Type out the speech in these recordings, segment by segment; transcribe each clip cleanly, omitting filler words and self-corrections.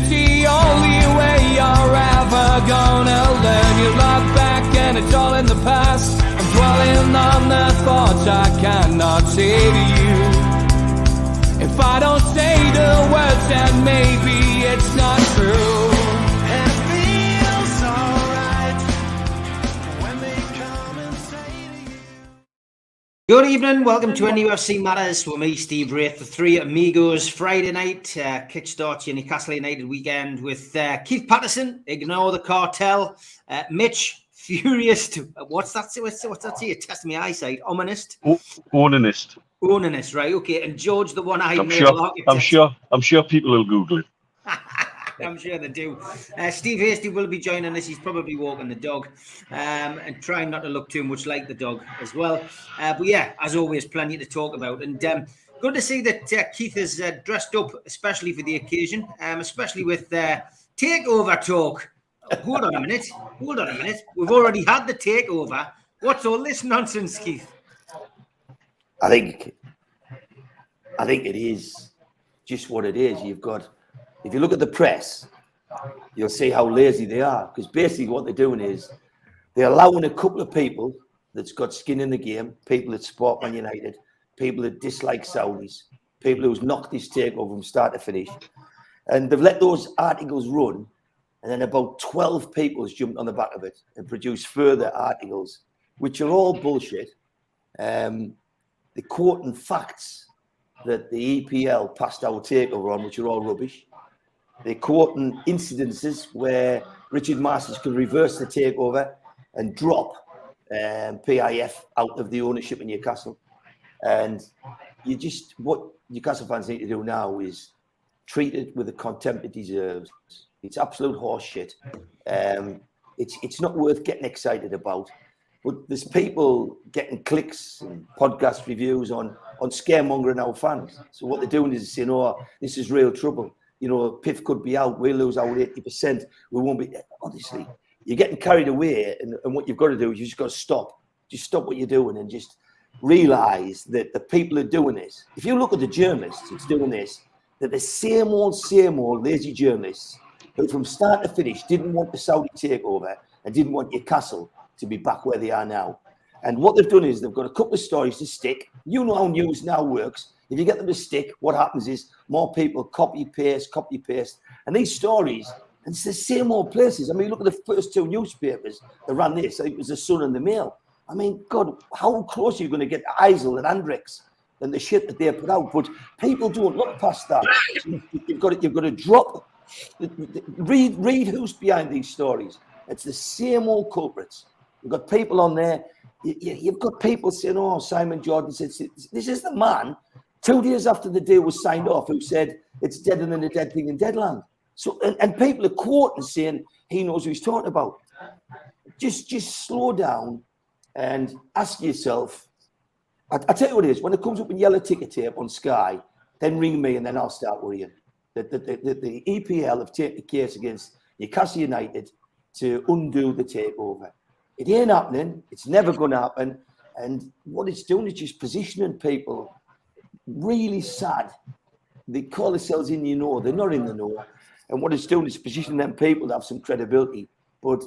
the only way you're ever gonna learn. You look back and it's all in the past. I'm dwelling on the thoughts I cannot say to you. If I don't say the words, then maybe it's not true. And it feels alright when they come and say to you. Good evening, welcome to NUFC Matters with me, Steve Wraith, the three Amigos. Friday night, kickstart your Newcastle United weekend with Keith Patterson, Ignore the Cartel, Mitch, furious to, what's that? What's that? You're testing my eyesight, ominous. Onanist, right, okay, and George, the one-eyed I'm naval architect. I'm sure people will Google it. I'm sure they do. Steve Hasty will be joining us. He's probably walking the dog and trying not to look too much like the dog as well. But yeah, as always, plenty to talk about. And good to see that Keith is dressed up, especially for the occasion, especially with takeover talk. Hold on a minute. We've already had the takeover. What's all this nonsense, Keith? I think it is just what it is. You've got, if you look at the press, you'll see how lazy they are. Because basically what they're doing is they're allowing a couple of people that's got skin in the game, people that support Man United, people that dislike Saudis, people who's knocked this takeover from start to finish. And they've let those articles run. And then about 12 people has jumped on the back of it and produced further articles, which are all bullshit. They're quoting facts that the EPL passed our takeover on, which are all rubbish. They're quoting incidences where Richard Masters could reverse the takeover and drop PIF out of the ownership in Newcastle. And what Newcastle fans need to do now is treat it with the contempt it deserves. It's absolute horse shit. It's not worth getting excited about. But there's people getting clicks and podcast reviews on scaremongering our fans. So what they're doing is saying, oh, this is real trouble. You know, Piff could be out. We'll lose our 80%. We won't be. Honestly, you're getting carried away. And what you've got to do is you just got to stop. Just stop what you're doing and just realise that the people are doing this. If you look at the journalists that's doing this, that the same old lazy journalists who from start to finish didn't want the Saudi takeover and didn't want Newcastle to be back where they are now. And what they've done is they've got a couple of stories to stick. You know how news now works. If you get them to stick, what happens is more people copy, paste. And these stories, and it's the same old places. I mean, look at the first two newspapers that ran this. I think it was the Sun and the Mail. I mean, God, how close are you going to get to Eisel and Andrix and the shit that they put out? But people don't look past that. You've got to drop. Read who's behind these stories. It's the same old culprits. You've got people on there. You've got people saying, oh, Simon Jordan said, this is the man 2 days after the deal was signed off who said it's deader than a dead thing in Deadland. So, and people are quoting saying he knows who he's talking about. Just slow down and ask yourself. I tell you what it is, when it comes up in yellow ticker tape on Sky, then ring me and then I'll start worrying. The EPL have taken the case against Newcastle United to undo the takeover. It ain't happening. It's never going to happen. And what it's doing is just positioning people really sad. They call themselves in the know. They're not in the know. And what it's doing is positioning them people to have some credibility. But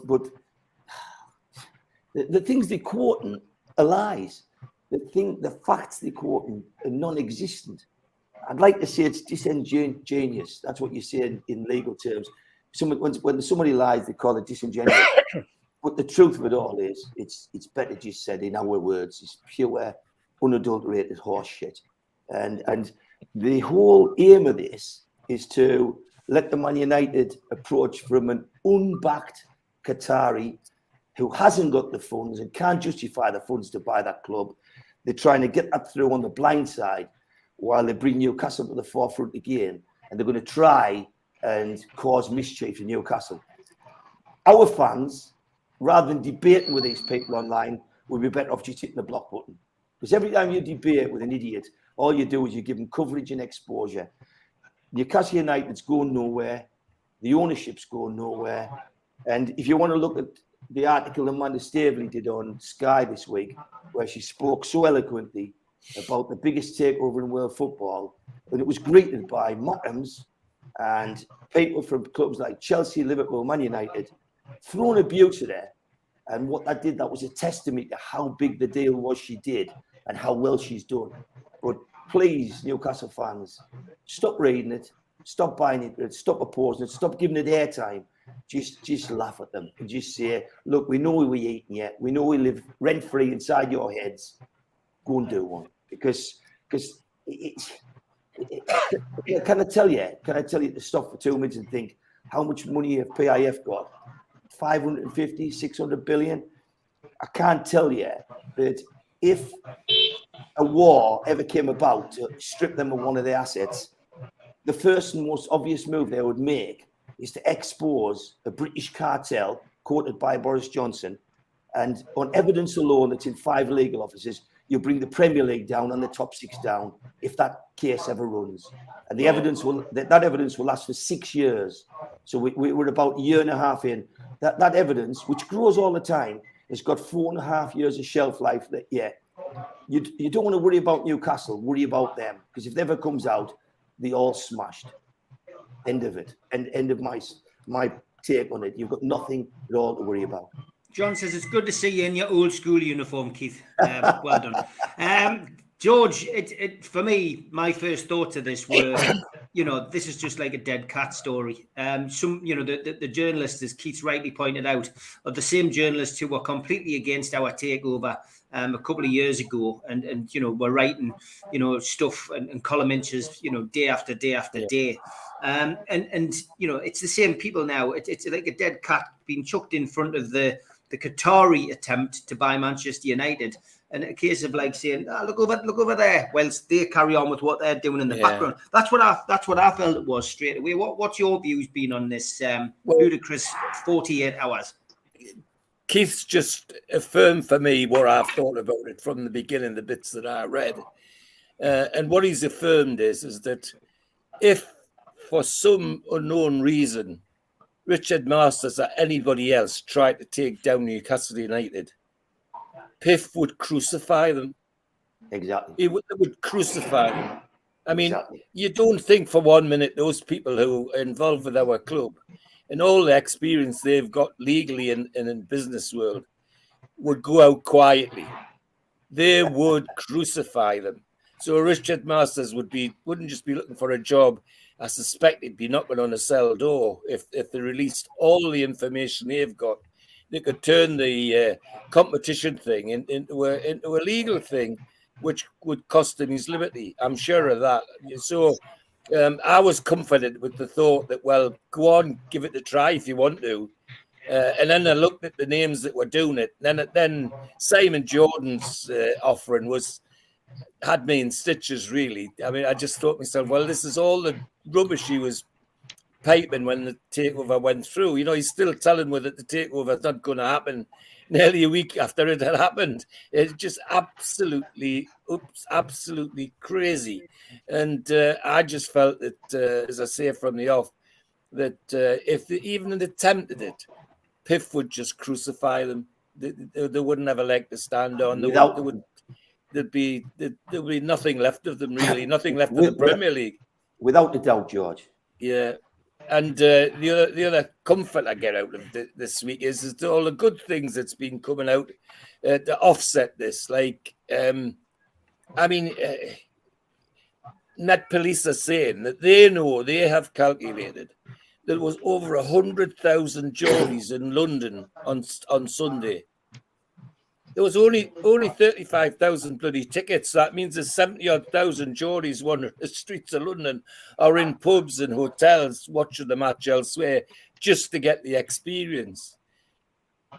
the things they're quoting are lies. The facts they're quoting are non-existent. I'd like to say it's disingenuous. That's what you say in legal terms. When somebody lies, they call it disingenuous. But the truth of it all is, it's better just said in our words. It's pure, unadulterated horse shit. And the whole aim of this is to let the Man United approach from an unbacked Qatari who hasn't got the funds and can't justify the funds to buy that club. They're trying to get that through on the blind side while they bring Newcastle to the forefront again. And they're going to try and cause mischief in Newcastle. Our fans, rather than debating with these people online, would be better off just hitting the block button. Because every time you debate with an idiot, all you do is you give them coverage and exposure. Newcastle United's going nowhere. The ownership's going nowhere. And if you want to look at the article Amanda Staveley did on Sky this week, where she spoke so eloquently about the biggest takeover in world football, and it was greeted by Mackems, and people from clubs like Chelsea, Liverpool, Man United throwing abuse at her. And what that did, that was a testimony to how big the deal was she did and how well she's done. But please, Newcastle fans, stop reading it, stop buying it, stop opposing it, stop giving it airtime. Just laugh at them and just say, look, we know we eating yet. We know we live rent-free inside your heads. Go and do one. Because it's can I tell you to stop for 2 minutes and think how much money have PIF got? 550, 600 billion? I can't tell you that if a war ever came about to strip them of one of their assets, the first and most obvious move they would make is to expose a British cartel quoted by Boris Johnson. And on evidence alone that's in 5 legal offices, you bring the Premier League down and the top 6 down if that case ever runs. And the evidence that evidence will last for 6 years. So we're about a year and a half in. That evidence, which grows all the time, has got 4.5 years of shelf life. That you don't want to worry about Newcastle, worry about them. Because if it ever comes out, they all smashed. End of it. End of my take on it. You've got nothing at all to worry about. John says it's good to see you in your old school uniform, Keith. Well done. George, for me, my first thoughts of this were, this is just like a dead cat story. The journalists, as Keith's rightly pointed out, are the same journalists who were completely against our takeover a couple of years ago, and were writing, stuff and column inches, day after day after day. It's the same people now. It's like a dead cat being chucked in front of the Qatari attempt to buy Manchester United, and a case of like saying, look over there, whilst they carry on with what they're doing in the background. That's what I felt it was straight away. What's your views been on this ludicrous 48 hours? Keith's just affirmed for me what I've thought about it from the beginning, the bits that I read, and what he's affirmed is that if for some unknown reason Richard Masters or anybody else tried to take down Newcastle United, Piff would crucify them. Exactly. They would crucify them. I mean, Exactly. You don't think for 1 minute those people who are involved with our club and all the experience they've got legally and in business world would go out quietly. They would crucify them. So Richard Masters wouldn't just be looking for a job. I suspect he'd be knocking on a cell door if they released all the information they've got. They could turn the competition thing into a legal thing, which would cost him his liberty. I'm sure of that. So I was comforted with the thought that, well, go on, give it a try if you want to. And then I looked at the names that were doing it. Then Simon Jordan's offering had me in stitches, really. I mean, I just thought to myself, well, this is all the rubbish he was piping when the takeover went through. He's still telling me that the takeover is not going to happen nearly a week after it had happened. It's just absolutely crazy. And I just felt that, as I say from the off, that if they even attempted it, Piff would just crucify them. They wouldn't have a leg to stand on. There'd be nothing left of them, really. Nothing left of the Premier League. Without a doubt, George. Yeah. And the other comfort I get out of this week is all the good things that's been coming out to offset this. Like, Net Police are saying that they have calculated that there was over 100,000 Geordies in London on Sunday. There was only 35,000 bloody tickets. That means there's 70,000 Geordies wandering the streets of London or in pubs and hotels watching the match elsewhere just to get the experience.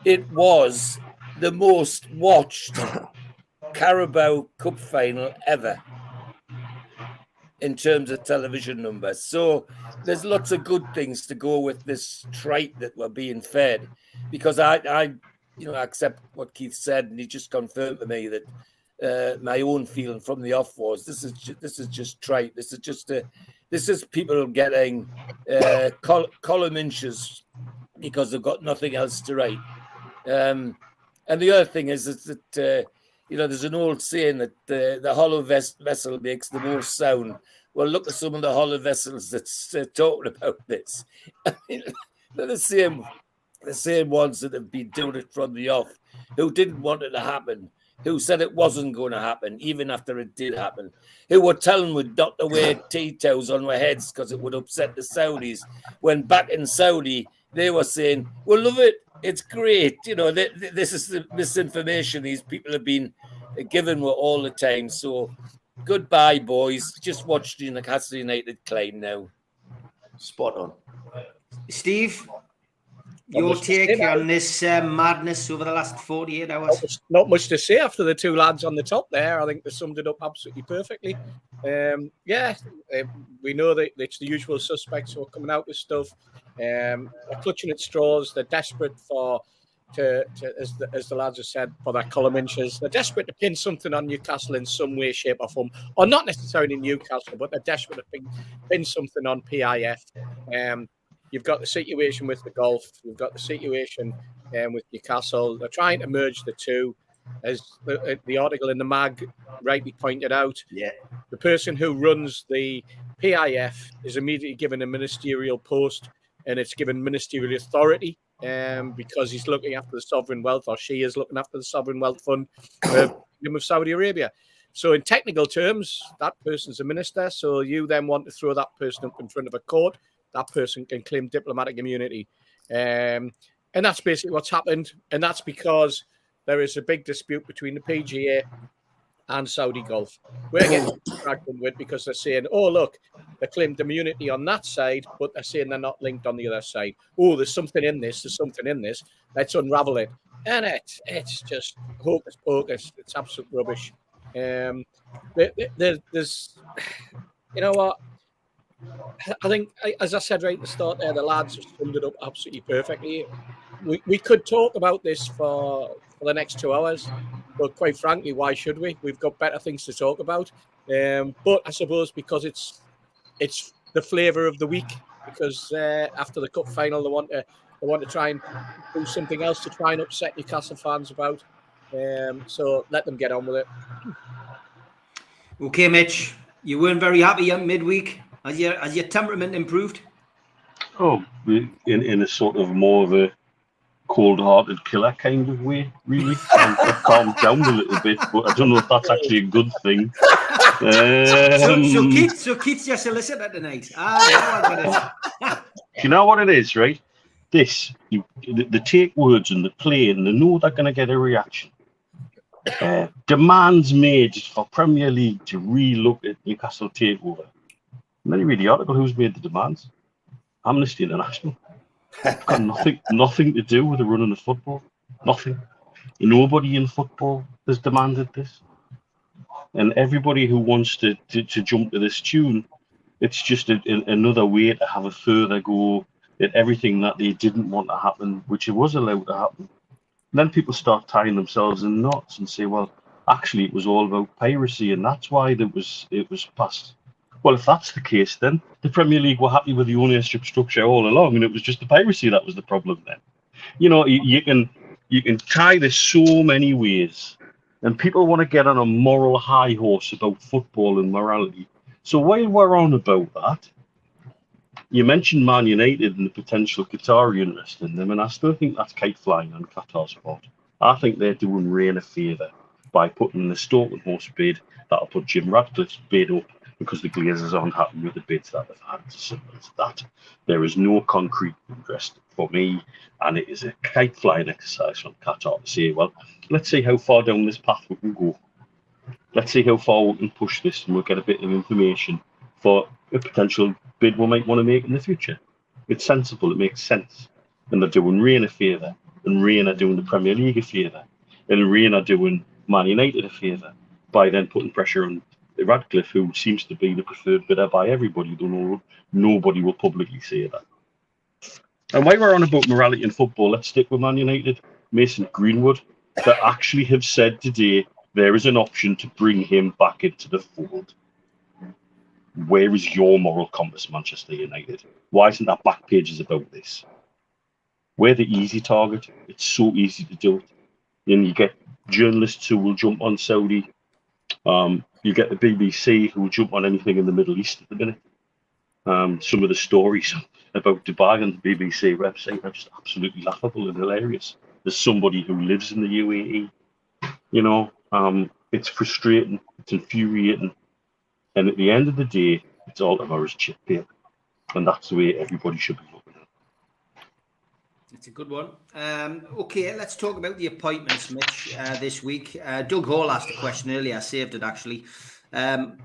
It was the most watched Carabao Cup final ever in terms of television numbers. So there's lots of good things to go with this tripe that we're being fed, because I accept what Keith said, and he just confirmed to me that my own feeling from the off was this is just trite. This is people getting column inches because they've got nothing else to write. And the other thing is that there's an old saying that the hollow vessel makes the most sound Well, look at some of the Holland vessels that's talking about this. I mean, they're the same ones that have been doing it from the off, who didn't want it to happen, who said it wasn't going to happen, even after it did happen, who were telling we not to wear tea towels on our heads because it would upset the Saudis, when back in Saudi, they were saying, well, love it, it's great. You know, this is the misinformation these people have been given all the time. So goodbye, boys. Just watch the Newcastle United climb now. Spot on. Steve, your take on this madness over the last 48 hours? Not much to say after the two lads on the top there. I think they summed it up absolutely perfectly. We know that it's the usual suspects who are coming out with stuff. They're clutching at straws. They're desperate as the lads have said, for their column inches. They're desperate to pin something on Newcastle in some way, shape or form. Or not necessarily Newcastle, but they're desperate to pin something on PIF. You've got the situation with the golf. You've got the situation with Newcastle. They're trying to merge the two. As the article in the mag rightly pointed out, the person who runs the PIF is immediately given a ministerial post, and it's given ministerial authority because he's looking after the sovereign wealth, or she is looking after the sovereign wealth fund of Saudi Arabia. So in technical terms, that person's a minister. So you then want to throw that person up in front of a court. That person can claim diplomatic immunity. And that's basically what's happened. And that's because there is a big dispute between the PGA and Saudi Golf. We're getting dragged into it because they're saying, oh, look, they claimed immunity on that side, but they're saying they're not linked on the other side. Oh, there's something in this. Let's unravel it. And it's just hocus pocus. It's absolute rubbish. There's, you know what? I think, as I said right at the start there, the lads have summed it up absolutely perfectly. We could talk about this for the next 2 hours, but quite frankly, why should we? We've got better things to talk about. But I suppose because it's the flavour of the week, because after the cup final, they want to try and do something else to try and upset Newcastle fans about. So let them get on with it. Okay, Mitch, you weren't very happy midweek. Has your temperament improved? Oh, in a sort of more of a cold-hearted killer kind of way, really. I've calmed down a little bit, but I don't know if that's actually a good thing. So Keith's your solicitor tonight. You know what it is, right? They take words and they play and they know they're going to get a reaction. Demands made for Premier League to re-look at Newcastle takeover. And then you read the article, who's made the demands? Amnesty International. Got nothing to do with the running of football. Nothing. Nobody in football has demanded this. And everybody who wants to jump to this tune, it's just another way to have a further go at everything that they didn't want to happen, which it was allowed to happen. And then people start tying themselves in knots and say, well, actually it was all about piracy and that's why it was passed. Well, if that's the case, then the Premier League were happy with the ownership structure all along, and it was just the piracy that was the problem then. You know, you can tie this so many ways, and people want to get on a moral high horse about football and morality. So while we're on about that, you mentioned Man United and the potential Qatari interest in them, and I still think that's kite flying on Qatar's part. I think they're doing Rain a favour by putting the Stoke horse bid that'll put Jim Ratcliffe's bid up, because the Glazers aren't happy with the bids that they've had. It's as simple as that. There is no concrete interest for me, and it is a kite flying exercise from Qatar to say, well, let's see how far down this path we can go. Let's see how far we can push this, and we'll get a bit of information for a potential bid we might want to make in the future. It's sensible, it makes sense. And they're doing Rain a favour, and Rain are doing the Premier League a favour, and Rain are doing Man United a favour by then putting pressure on Radcliffe, who seems to be the preferred bidder by everybody, though nobody will publicly say that. And while we're on about morality in football, let's stick with Man United. Mason Greenwood, that actually have said today there is an option to bring him back into the fold. Where is your moral compass, Manchester United? Why isn't that back pages about this? We're the easy target. It's so easy to do it. And you get journalists who will jump on Saudi You get the BBC who will jump on anything in the Middle East at the minute. Some of the stories about Dubai on the BBC website are just absolutely laughable and hilarious. There's somebody who lives in the UAE, you know. It's frustrating, it's infuriating, and at the end of the day, it's all tomorrow's chip paper, and that's the way everybody should be looking at it. It's a good one. Okay, let's talk about the appointments, Mitch, this week. Doug Hall asked a question earlier. I saved it, actually.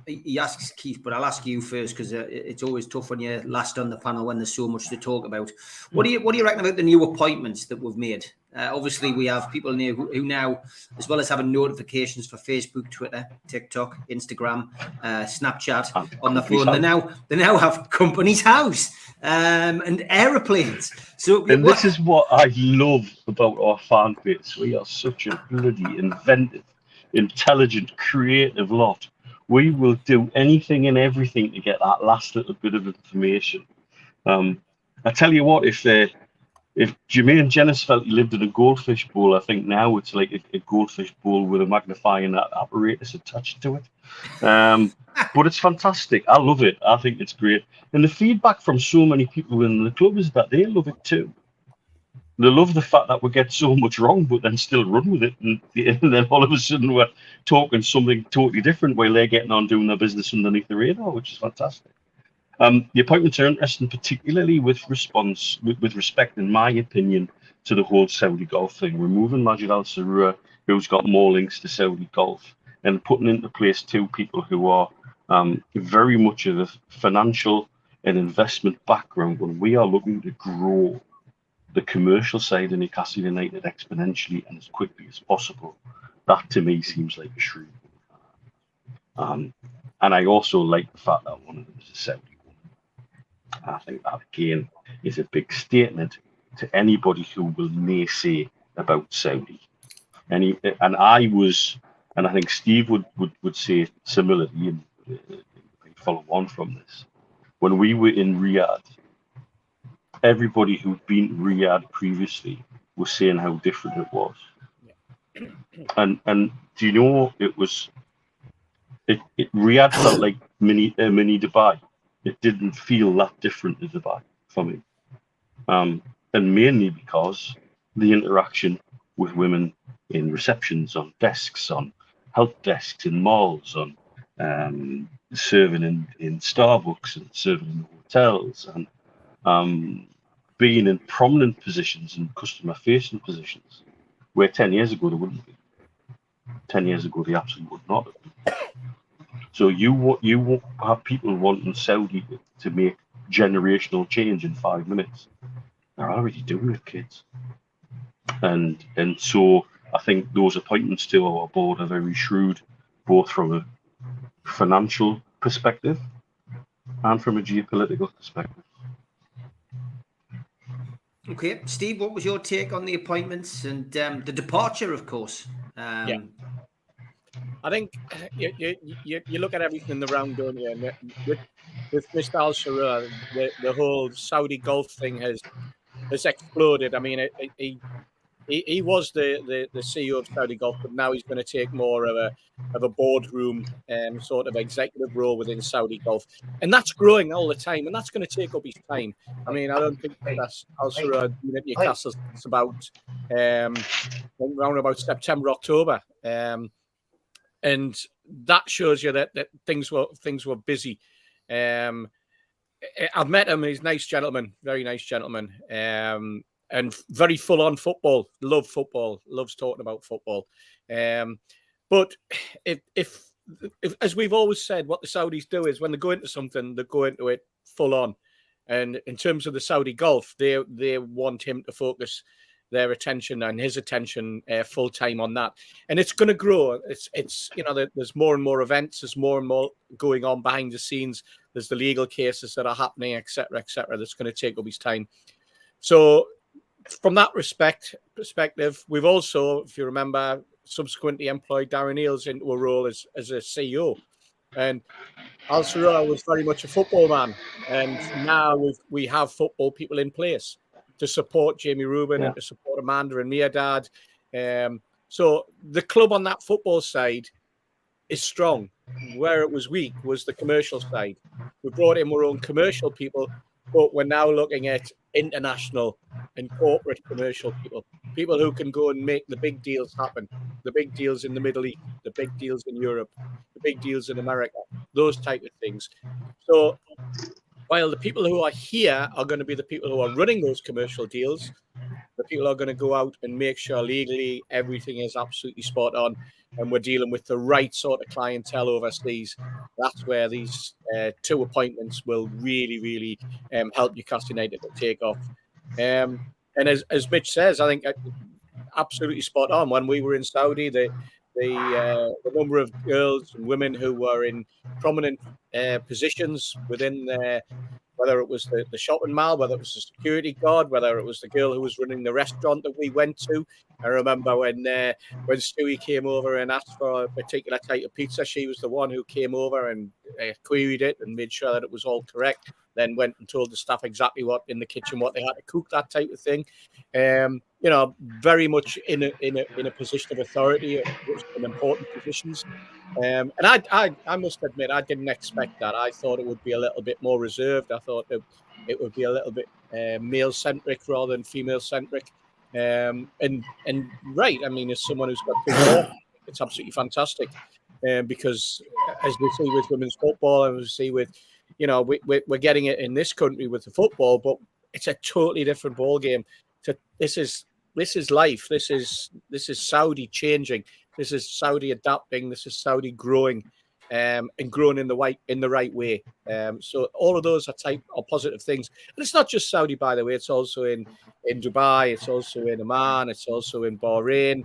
He asks Keith, but I'll ask you first because it's always tough when you're last on the panel when there's so much to talk about. What do you reckon about the new appointments that we've made? Obviously, we have people who now, as well as having notifications for Facebook, Twitter, TikTok, Instagram, Snapchat on the phone, they now have Company's House and aeroplanes. So, this is what I love about our fan base. We are such a bloody inventive, intelligent, creative lot. We will do anything and everything to get that last little bit of information. I tell you what, if Jermaine Jenis felt he lived in a goldfish bowl, I think now it's like a goldfish bowl with a magnifying apparatus attached to it. But it's fantastic. I love it. I think it's great. And the feedback from so many people in the club is that they love it too. They love the fact that we get so much wrong, but then still run with it. And then all of a sudden we're talking something totally different while they're getting on doing their business underneath the radar, which is fantastic. The appointments are interesting, particularly with respect, in my opinion, to the whole Saudi Golf thing. Removing Majid Al Sarur, who's got more links to Saudi Golf, and putting into place two people who are very much of a financial and investment background when we are looking to grow the commercial side of Newcastle United exponentially and as quickly as possible. That to me seems like a shrewd move. And I also like the fact that one of them is a Saudi woman. I think that again is a big statement to anybody who will naysay about Saudi. And I think Steve would say similarly, and follow on from this. When we were in Riyadh, everybody who'd been to Riyadh previously was saying how different it was. And do you know Riyadh felt like mini Dubai. It didn't feel that different to Dubai for me. And mainly because the interaction with women in receptions, on desks, on help desks, in malls, on serving in Starbucks and serving in hotels, and being in prominent positions and customer-facing positions, where 10 years ago they wouldn't be. 10 years ago they absolutely would not have been. So you have people wanting Saudi to make generational change in 5 minutes. They're already doing it, kids. And so I think those appointments to our board are very shrewd, both from a financial perspective and from a geopolitical perspective. Okay, Steve, what was your take on the appointments and the departure, of course? Yeah. I think you look at everything in the round, don't you? And with Mr. Al Sarur, the whole Saudi Gulf thing has exploded. I mean, he was the CEO of Saudi Gulf, but now he's going to take more of a boardroom sort of executive role within Saudi Gulf, and that's growing all the time, and that's going to take up his time. I mean, I don't think that's Al Sarur at Newcastle. It's about around about September, October, and that shows you that things were busy. I've met him. He's a nice gentleman, very nice gentleman. And very full on football, loves talking about football. But if as we've always said, what the Saudis do is when they go into something, they go into it full on. And in terms of the Saudi Gulf, they want him to focus their attention and his attention full time on that. And it's going to grow. It's there's more and more events. There's more and more going on behind the scenes. There's the legal cases that are happening, etc., etc. That's going to take up his time. So from that perspective, we've also, if you remember, subsequently employed Darren Eales into a role as a CEO. And Al Sarur was very much a football man. And now we have football people in place to support Jamie Rubin and to support Amanda and Mirdad. So the club on that football side is strong. Where it was weak was the commercial side. We brought in our own commercial people, but we're now looking at international and corporate commercial people, people who can go and make the big deals happen, the big deals in the Middle East, the big deals in Europe, the big deals in America, those type of things. So while the people who are here are going to be the people who are running those commercial deals, the people are going to go out and make sure legally everything is absolutely spot on and we're dealing with the right sort of clientele overseas. That's where these 2 appointments will really, really help Newcastle United to take off. And as Mitch says, I think absolutely spot on. When we were in Saudi, the number of girls and women who were in prominent positions within whether it was the shopping mall, whether it was the security guard, whether it was the girl who was running the restaurant that we went to. I remember when Stewie came over and asked for a particular type of pizza, she was the one who came over and queried it and made sure that it was all correct. Then went and told the staff exactly what in the kitchen, what they had to cook, that type of thing. You know, very much in a position of authority, in important positions. And I must admit, I didn't expect that. I thought it would be a little bit more reserved. I thought it would be a little bit male-centric rather than female-centric. And right, I mean, as someone who's got 2 more, it's absolutely fantastic. Because as we see with women's football, and we see with, you know, we're getting it in this country with the football, but it's a totally different ball game. This is life. This is Saudi changing. This is Saudi adapting. This is Saudi growing, and growing in the right way. So all of those are positive things. And it's not just Saudi, by the way. It's also in Dubai. It's also in Oman. It's also in Bahrain.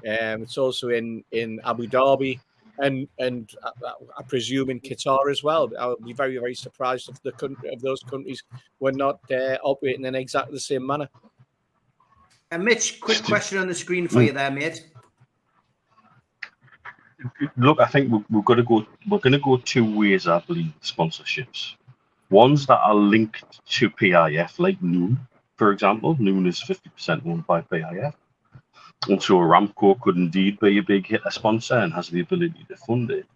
It's also in Abu Dhabi. And I presume in Qatar as well. I would be very, very surprised if those countries were not operating in exactly the same manner. And Mitch, quick question on the screen for you there, mate. Look, I think we're going to go 2 ways, I believe, sponsorships. Ones that are linked to PIF, like Noon, for example. Noon is 50% owned by PIF. And so Aramco could indeed be a big hitter sponsor and has the ability to fund it.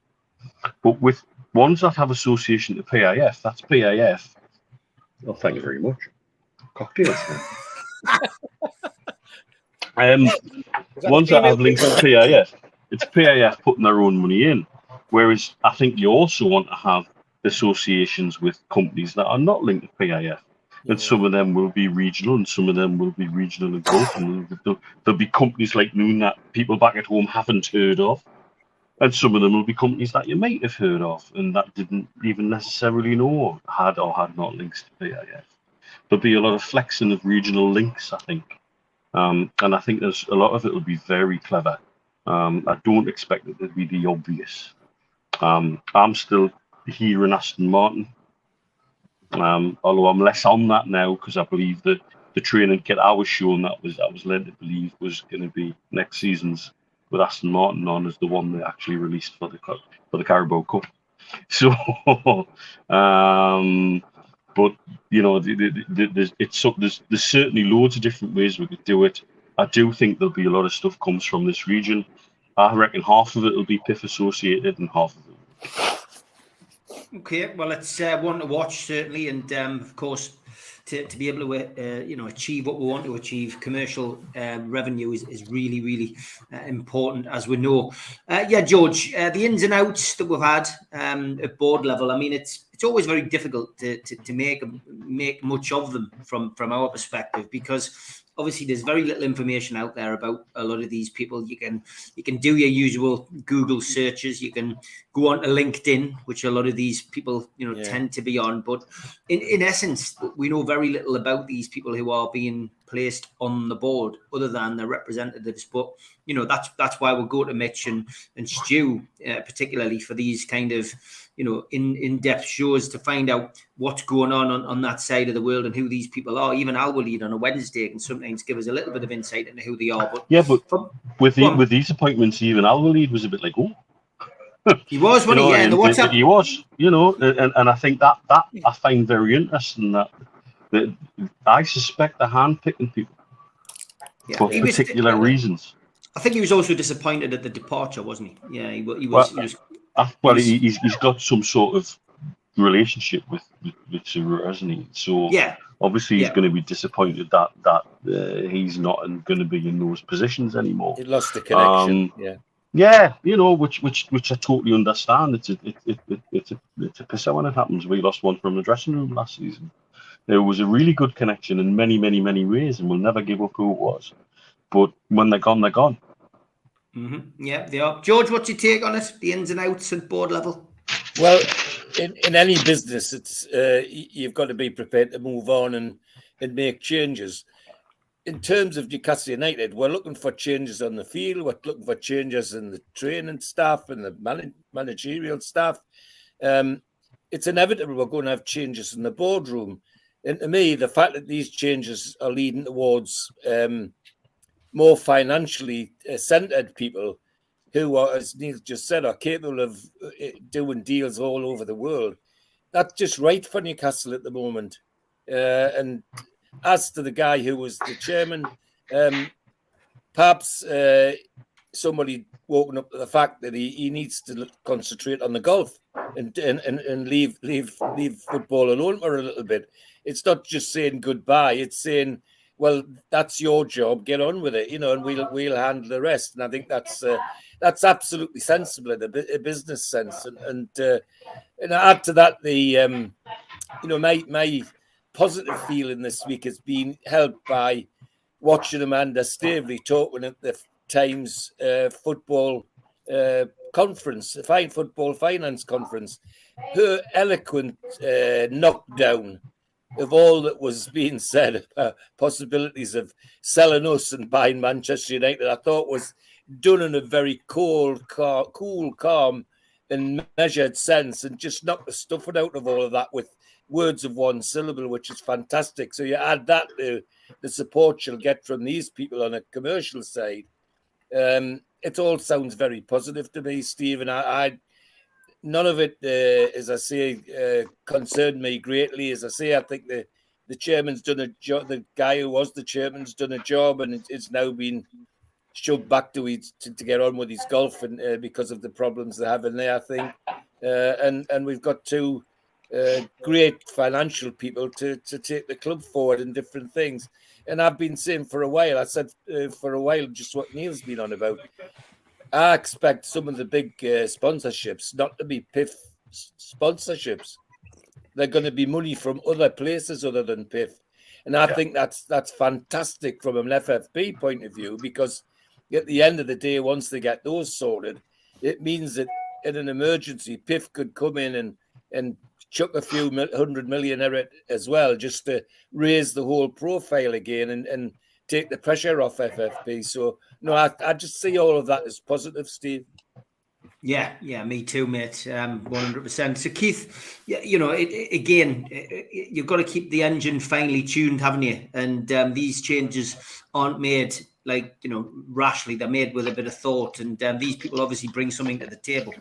But with ones that have association to PIF, that's PIF. Well, thank you very much. Cocktails. Ones that have links to PIF, it's PIF putting their own money in. Whereas I think you also want to have associations with companies that are not linked to PIF. And some of them will be regional, and some of them will be regional in growth. And there'll be companies like Noon that people back at home haven't heard of. And some of them will be companies that you might have heard of and that didn't even necessarily know had not links to PIF. There'll be a lot of flexing of regional links, I think. And I think there's a lot of it will be very clever. I don't expect it to be the obvious. I'm still here in Aston Martin. Although I'm less on that now because I believe that the training kit I was shown I was led to believe was going to be next season's with Aston Martin on as the one they actually released for the Carabao Cup. So, but you know, there's certainly loads of different ways we could do it. I do think there'll be a lot of stuff comes from this region. I reckon half of it will be PIF associated and half of it. Okay, well, it's one to watch certainly, and of course, to be able to achieve what we want to achieve, commercial revenue is really, really important, as we know. Yeah, George, the ins and outs that we've had at board level. I mean, it's always very difficult to make much of them from our perspective because obviously there's very little information out there about a lot of these people. You can do your usual Google searches. You can go on to LinkedIn, which a lot of these people tend to be on. But in essence, we know very little about these people who are being placed on the board, other than their representatives. But that's why we'll go to Mitch and Stu, particularly for these kind of in-depth shows to find out what's going on that side of the world and who these people are. Even Al Walid on a Wednesday can sometimes give us a little bit of insight into who they are. But yeah, but with these appointments, even Al Walid was a bit like, oh. He was when in the WhatsApp. He was, and I think that I find very interesting that I suspect they're hand-picking people for particular reasons. I think he was also disappointed at the departure, wasn't he? Yeah, he was Well, he's got some sort of relationship with Sura, hasn't he? So Yeah. obviously he's going to be disappointed that he's not going to be in those positions anymore. He lost the connection. Yeah, which I totally understand. It's a piss out when it happens. We lost one from the dressing room last season. There was a really good connection in many, many, many ways, and we'll never give up who it was. But when they're gone, they're gone. Mm-hmm. Yeah, they are. George, what's your take on it? The ins and outs at board level? Well, in any business, it's you've got to be prepared to move on and make changes. In terms of Newcastle United, we're looking for changes on the field. We're looking for changes in the training staff and the managerial staff. It's inevitable we're going to have changes in the boardroom. And to me, the fact that these changes are leading towards more financially centred people who are, as Neil just said, are capable of doing deals all over the world, that's just right for Newcastle at the moment. And as to the guy who was the chairman, perhaps somebody woken up to the fact that he needs to concentrate on the golf and leave football alone for a little bit. It's not just saying goodbye. It's saying, well, that's your job. Get on with it, and we'll handle the rest. And I think that's absolutely sensible in a business sense. And add to that, my positive feeling this week has been helped by watching Amanda Staveley talking at the Times football conference, the Fine Football Finance Conference. Her eloquent knockdown of all that was being said about possibilities of selling us and buying Manchester United, I thought was done in a very cool, calm and measured sense, and just knocked the stuffing out of all of that with words of one syllable, which is fantastic. So you add that to the support you'll get from these people on a commercial side. It all sounds very positive to me, Steve, and I none of it, as I say, concerned me greatly. As I say, I think the chairman's done a job. The guy who was the chairman's done a job, and it's now been shoved back to get on with his golf, and because of the problems they're having there, I think. And we've got two great financial people to take the club forward in different things. And I've been saying for a while, I said for a while, just what Neil's been on about. I expect some of the big sponsorships not to be PIF sponsorships. They're going to be money from other places other than PIF. And I think that's fantastic from an FFP point of view, because at the end of the day, once they get those sorted, it means that in an emergency, PIF could come in and chuck a few 100 million at it as well, just to raise the whole profile again and take the pressure off FFP. So, no, I just see all of that as positive, Steve. Yeah, me too, mate. 100%. So, Keith, again, you've got to keep the engine finely tuned, haven't you? And these changes aren't made rashly. They're made with a bit of thought. And these people obviously bring something to the table.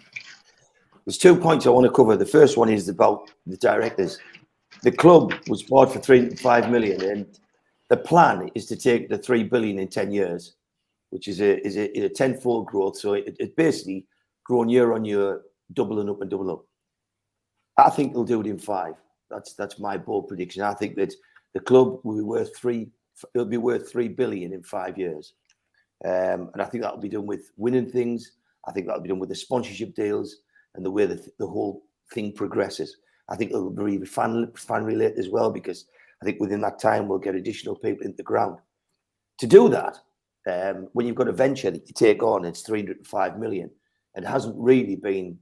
There's 2 points I want to cover. The first one is about the directors. The club was bought for 3.5 million, and the plan is to take the 3 billion in 10 years, which is a tenfold growth. So it basically grown year on year, doubling up and double up. I think they'll do it in 5. That's my bold prediction. I think that the club will be worth 3 billion in 5 years, and I think that'll be done with winning things. I think that'll be done with the sponsorship deals and the way that the whole thing progresses. I think it'll be fan related as well, because I think within that time we'll get additional people into the ground. To do that, when you've got a venture that you take on, it's 305 million, and hasn't really been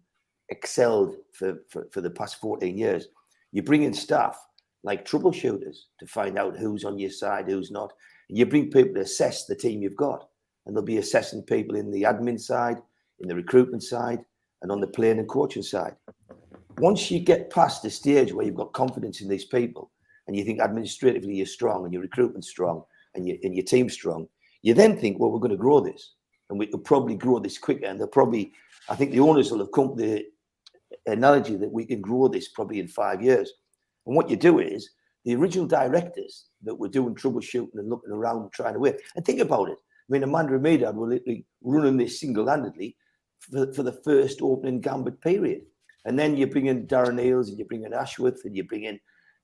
excelled for the past 14 years. You bring in staff like troubleshooters to find out who's on your side, who's not. And you bring people to assess the team you've got, and they'll be assessing people in the admin side, in the recruitment side, and on the playing and coaching side. Once you get past the stage where you've got confidence in these people, and you think administratively you're strong, and your recruitment's strong, and your team's strong, you then think, well, we're going to grow this, and we could probably grow this quicker. And I think the owners will have come to the analogy that we can grow this probably in 5 years. And what you do is, the original directors that were doing troubleshooting and looking around and trying to win, and think about it. I mean, Amanda and Medad were literally running this single-handedly for the first opening gambit period. And then you bring in Darren Eales and you bring in Ashworth and you bring in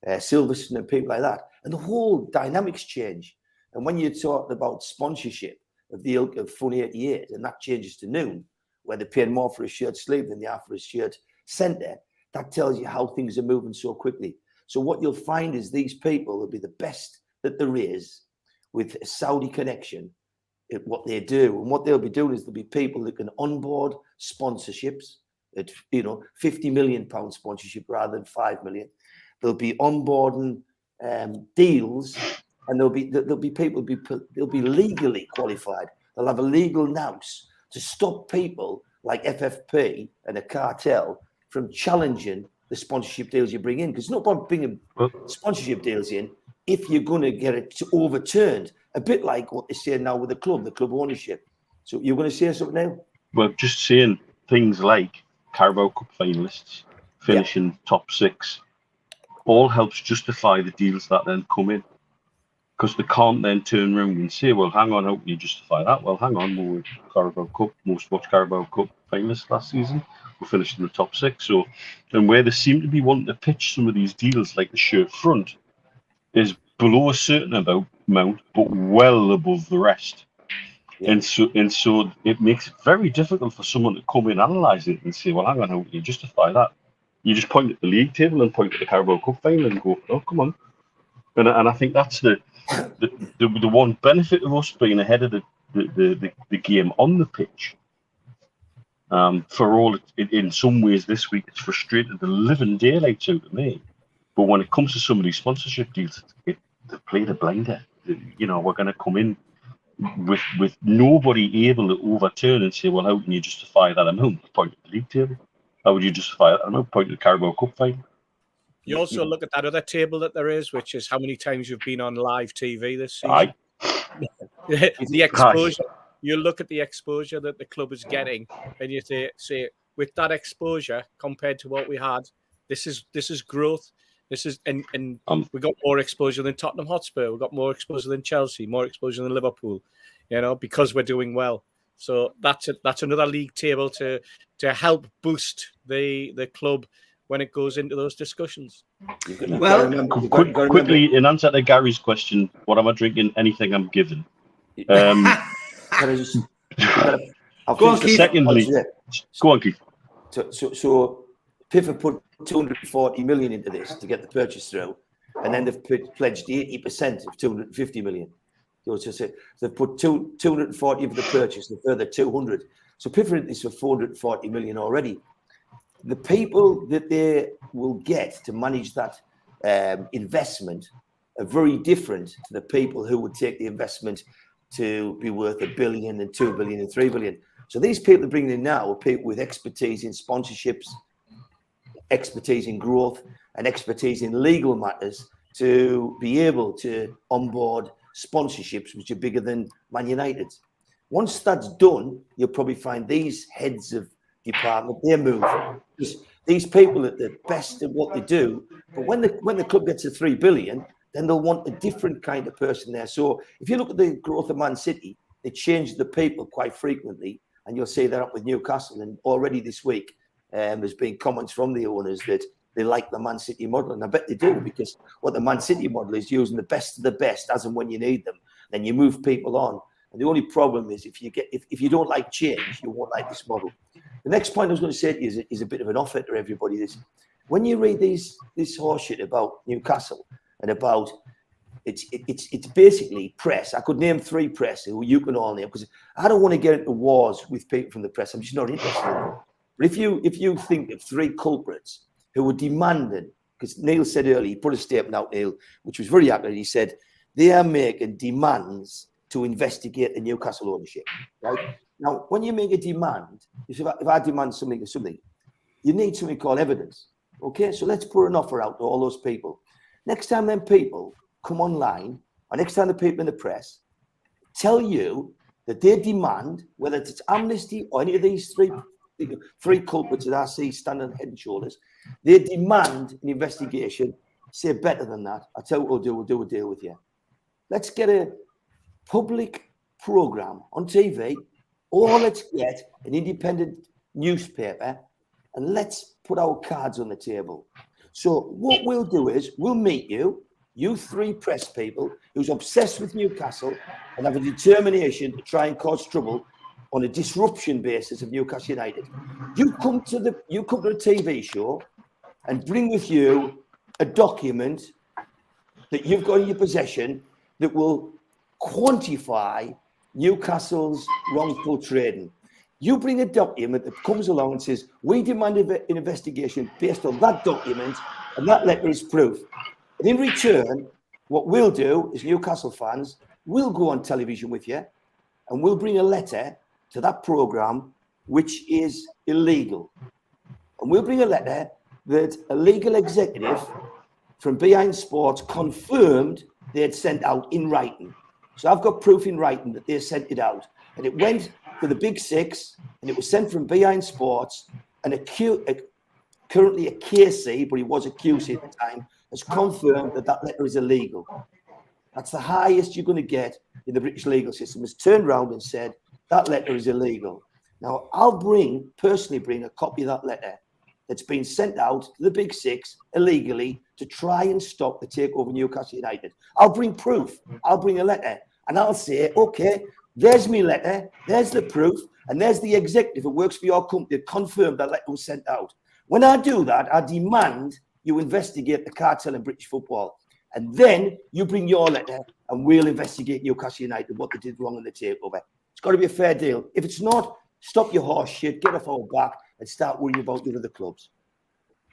Silverstone and people like that. And the whole dynamics change. And when you're talking about sponsorship of the ilk of Fun 88, and that changes to Noon, where they're paying more for a shirt sleeve than they are for a shirt centre, that tells you how things are moving so quickly. So what you'll find is these people will be the best that there is with a Saudi connection at what they do. And what they'll be doing is there'll be people that can onboard sponsorships at, £50 million sponsorship rather than 5 million. They'll be onboarding deals, and there'll be people they'll be legally qualified. They'll have a legal nous to stop people like FFP and a cartel from challenging the sponsorship deals you bring in. Because it's not about bringing sponsorship deals in if you're going to get it overturned. A bit like what they're saying now with the club ownership. So you're going to say something now? Well, just saying things like Carabao Cup finalists finishing top 6 all helps justify the deals that then come in. Because they can't then turn around and say, well, hang on, how can you justify that? Well, hang on, we were Carabao Cup, most watched Carabao Cup finalists last season. We finished in the top 6. So, and where they seem to be wanting to pitch some of these deals, like the shirt front, is below a certain amount, but well above the rest. Yeah. And so it makes it very difficult for someone to come in, analyse it, and say, well, hang on, how can you justify that? You just point at the league table and point at the Carabao Cup final and go, oh, come on. And I think that's the one benefit of us being ahead of the game on the pitch. For all, in some ways this week, it's frustrated the living daylights out of me. But when it comes to some of these sponsorship deals, they play the blinder. We're going to come in with nobody able to overturn and say, well, how can you justify that amount? Point at the league table. How would you justify that amount? Point at the Carabao Cup final. You also look at that other table that there is, which is how many times you've been on live TV this season. Aye. The exposure. You look at the exposure that the club is getting, and you say with that exposure compared to what we had, this is growth. This is and we got more exposure than Tottenham Hotspur. We got more exposure than Chelsea, more exposure than Liverpool. Because we're doing well. So that's another league table to help boost the club when it goes into those discussions. Well, quickly, in answer to Gary's question, what am I drinking? Anything I'm given. Can I just, go on, Keith. Secondly, go on, Keith. So PIF have put 240 million into this to get the purchase through, and then they've pledged 80% of 250 million. So they've put 240 for the purchase, and a further 200. So PIF are in this for 440 million already. The people that they will get to manage that investment are very different to the people who would take the investment to be worth $1 billion and $2 billion and $3 billion. So these people bringing in now are people with expertise in sponsorships, expertise in growth, and expertise in legal matters to be able to onboard sponsorships which are bigger than Man United. Once that's done, you'll probably find these heads of department, they move. These people are the best at what they do, but when the club gets to 3 billion, then they'll want a different kind of person there. So if you look at the growth of Man City, they change the people quite frequently, and you'll see that up with Newcastle. And already this week, there's been comments from the owners that they like the Man City model, and I bet they do, because what the Man City model is using the best of the best as and when you need them. Then you move people on. And the only problem is if you don't like change, you won't like this model. The next point I was going to say to you is a bit of an offer to everybody. This, when you read this horseshit about Newcastle and about it's basically press. I could name 3 press who you can all name, because I don't want to get into wars with people from the press. I'm just not interested in it. But if you think of 3 culprits who were demanding, because Neil said earlier, he put a statement out, Neil, which was very accurate. He said they are making demands to investigate the Newcastle ownership, right? Now, when you make a demand, if I demand something or something, you need something called evidence, okay? So let's put an offer out to all those people. Next time them people come online, or next time the people in the press tell you that they demand, whether it's amnesty or any of these three culprits that I see standing head and shoulders, they demand an investigation, say better than that. I tell you what we'll do a deal with you. Let's get a public program on TV, or let's get an independent newspaper, and let's put our cards on the table. So what we'll do is we'll meet you 3 press people who's obsessed with Newcastle and have a determination to try and cause trouble on a disruption basis of Newcastle United. You come to a TV show and bring with you a document that you've got in your possession that will quantify Newcastle's wrongful trading. You bring a document that comes along and says, we demand an investigation based on that document, and that letter is proof. And in return, what we'll do as Newcastle fans, we'll go on television with you, and we'll bring a letter to that programme which is illegal. And we'll bring a letter that a legal executive from Behind Sports confirmed they had sent out in writing. So I've got proof in writing that they sent it out. And it went to the Big Six, and it was sent from Behind Sports, and currently a KC, but he was a QC at the time, has confirmed that that letter is illegal. That's the highest you're going to get in the British legal system, has turned around and said that letter is illegal. Now, I'll personally bring a copy of that letter that's been sent out to the Big Six illegally to try and stop the takeover of Newcastle United. I'll bring proof. I'll bring a letter, and I'll say, okay, there's my letter, there's the proof, and there's the executive who works for your company that confirmed that letter was sent out. When I do that, I demand you investigate the cartel in British football. And then you bring your letter and we'll investigate Newcastle United, what they did wrong in the takeover. It's got to be a fair deal. If it's not, stop your horse shit, get off our back and start worrying about the other clubs.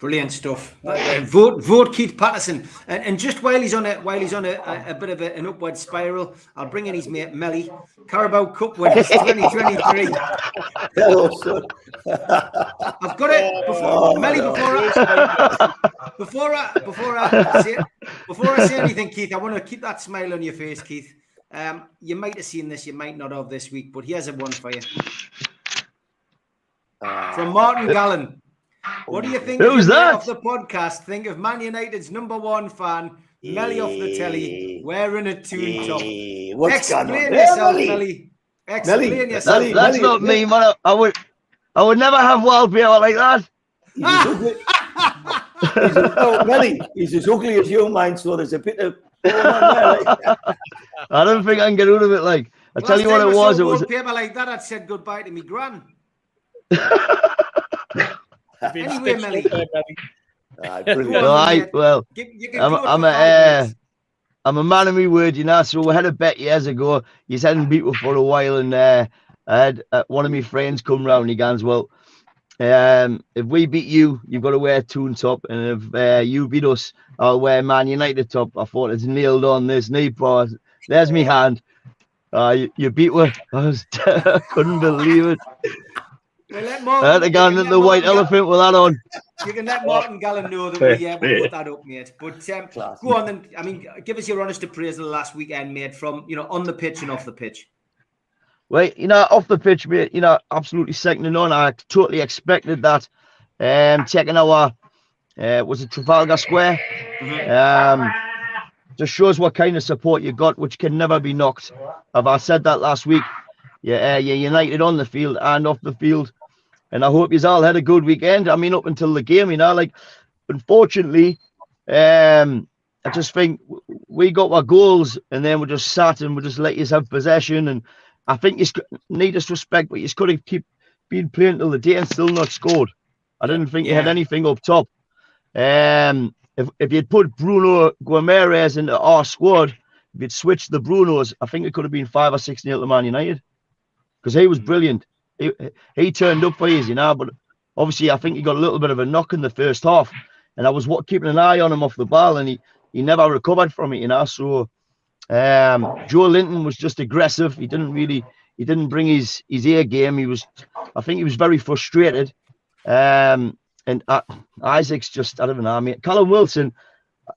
Brilliant stuff. Vote Keith Patterson. And just while he's on a bit of an upward spiral, I'll bring in his mate Melly. Carabao Cup winners 2023. Hello, son. I've got it Melly. Before I say anything, Keith, I want to keep that smile on your face, Keith. You might have seen this, you might not have this week, but here's a one for you from Martin Gallen. What do you think of the podcast? Think of Man United's #1 fan, Melly off the telly, wearing a tune top. Explain yourself, Melly. Explain yourself. That's not me, man. I would never have wallpaper like that. Melly, he's as ugly as you, mine, so there's a bit of... I don't think I can get rid of it. Like, I tell you what it was. It was wallpaper like that. I'd said goodbye to me gran. Anyway, Melly. I'm a man of my word, you know. So we had a bet years ago. He's hadn't beat me for a while, and I had one of my friends come round. He goes, "Well, if we beat you, you've got to wear a tune top, and if you beat us, I'll wear Man United top." I thought it's nailed on this knee, bro. There's me hand. You beat me. I couldn't believe it. I had to go into the white elephant with that on. You can let Martin Gallen know that we put that up, mate. But go on then. I mean, give us your honest appraisal of last weekend, mate, from, on the pitch and off the pitch. Well, off the pitch, mate, absolutely second to none. I totally expected that. Checking our, was it Trafalgar Square? Just shows what kind of support you got, which can never be knocked. I said that last week. You're united on the field and off the field. And I hope you all had a good weekend. I mean, up until the game, unfortunately, I just think we got our goals and then we just sat and we just let you have possession. And I think you need us respect, but you could have keep being playing till the day and still not scored. I didn't think you had anything up top. If you'd put Bruno Guimaraes into our squad, if you'd switched the Brunos, I think it could have been 5 or 6 nil to Man United. Because he was brilliant. He turned up for you, but obviously I think he got a little bit of a knock in the first half, and I was keeping an eye on him off the ball, and he never recovered from it, So Joe Linton was just aggressive. He didn't bring his A game. I think he was very frustrated. And Isaac's just, I don't know, mate. Callum Wilson,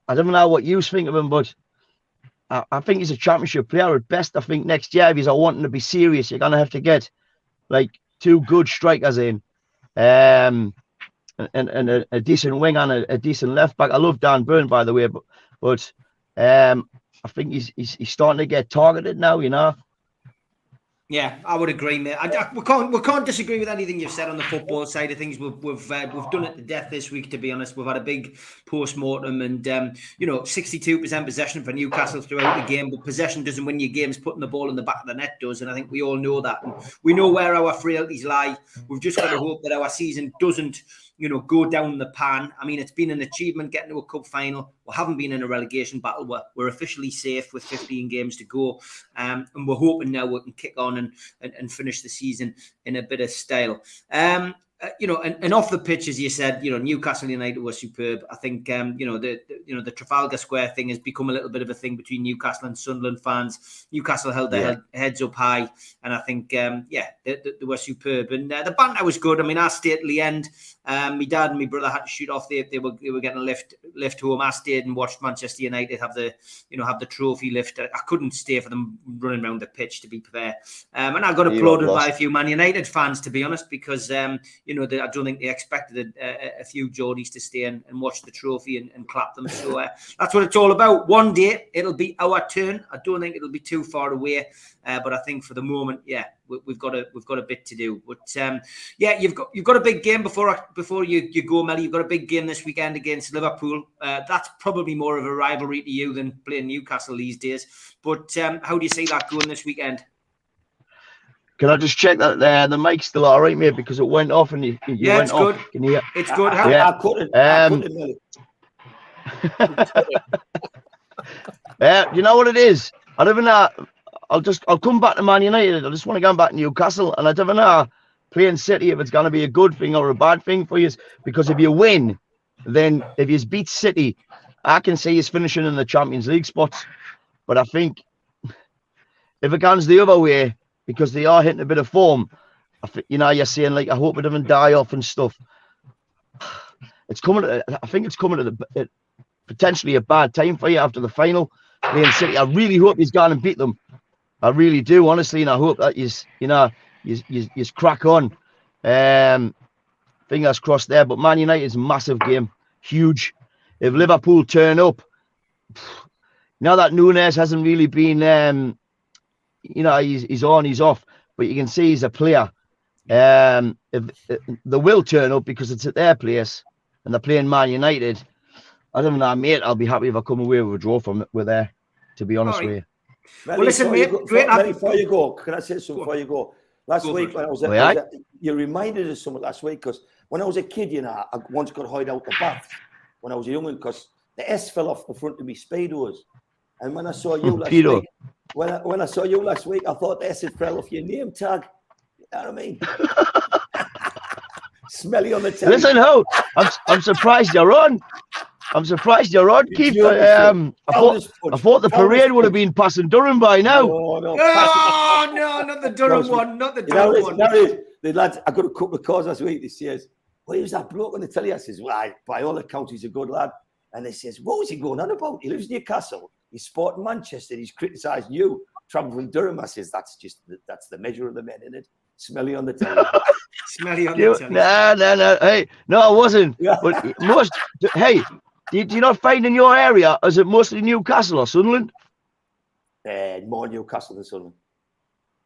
I don't know what you think of him, but I think he's a championship player at best. I think next year, if he's wanting to be serious, you're going to have to get like 2 good strikers in, and a decent wing and a decent left back. I love Dan Burn, by the way, but I think he's starting to get targeted now, Yeah, I would agree, mate. We can't disagree with anything you've said on the football side of things. We've done it to death this week. To be honest, we've had a big post-mortem, and 62% possession for Newcastle throughout the game. But possession doesn't win you games. Putting the ball in the back of the net does, and I think we all know that. And we know where our frailties lie. We've just got to hope that our season doesn't go down the pan. I mean, it's been an achievement getting to a cup final. We haven't been in a relegation battle. We're officially safe with 15 games to go. And we're hoping now we can kick on and finish the season in a bit of style. And off the pitch, as you said, Newcastle United were superb. I think, the Trafalgar Square thing has become a little bit of a thing between Newcastle and Sunderland fans. Newcastle held their heads up high, and I think, they were superb. And the banter was good. I mean, I stayed at the end. My dad and my brother had to shoot off. They were getting a lift home. I stayed and watched Manchester United have the trophy lift. I couldn't stay for them running around the pitch, to be fair. And I got applauded by a few Man United fans, to be honest, because I don't think they expected a few Geordies to stay and watch the trophy and clap them. So that's what it's all about. One day it'll be our turn. I don't think it'll be too far away, but I think for the moment, we've got a bit to do. But you've got a big game before you go, Melly. You've got a big game this weekend against Liverpool. That's probably more of a rivalry to you than playing Newcastle these days. But how do you see that going this weekend? Can I just check that the mic's still all right, mate? Because it went off and you went it's off. good. Can you hear? It's good. I couldn't. You know what it is? I don't know. I'll come back to Man United. I just want to go back to Newcastle, and I don't know playing City if it's going to be a good thing or a bad thing for you. Because if you win, then if you beat City, I can see you finishing in the Champions League spots. But I think if it goes the other way, because they are hitting a bit of form, you're saying like, I hope it doesn't die off and stuff. It's coming. I think it's coming at potentially a bad time for you after the final. Man City, I really hope he's gone and beat them. I really do, honestly, and I hope that you crack on. Fingers crossed there. But Man United's a massive game, huge. If Liverpool turn up, now that Núñez hasn't really been, he's on, he's off, but you can see he's a player. If they will turn up because it's at their place and they're playing Man United, I don't know, mate. I'll be happy if I come away with a draw from it. We're there, to be honest with you. Well, listen, mate. Before you go, can I say something before you go? Last week, when I was you reminded us something last week, because when I was a kid, I once got hide out the bath when I was young, because the S fell off the front of me Speedos. And when I saw you last week, when I saw you last week, I thought the S had fell off your name tag. You know what I mean? Smelly on the telly. Listen, I'm surprised you're on. I'm surprised you're on, Keith. I thought the parade would have been passing Durham by now. No, not the Durham one. Not the Durham one. The lads, I got a couple of calls last week. They says, well, he was that bloke on the telly. I says, well, by all accounts, he's a good lad. And they says, what was he going on about? He lives in Newcastle. He's sporting Manchester. He's criticising you. Travelling from Durham. I says, that's the measure of the men, isn't it? Smelly on the telly. Smelly on the telly. No. Hey, no, I wasn't. Yeah. But do you not find in your area, is it mostly Newcastle or Sunderland? More Newcastle than Sunderland.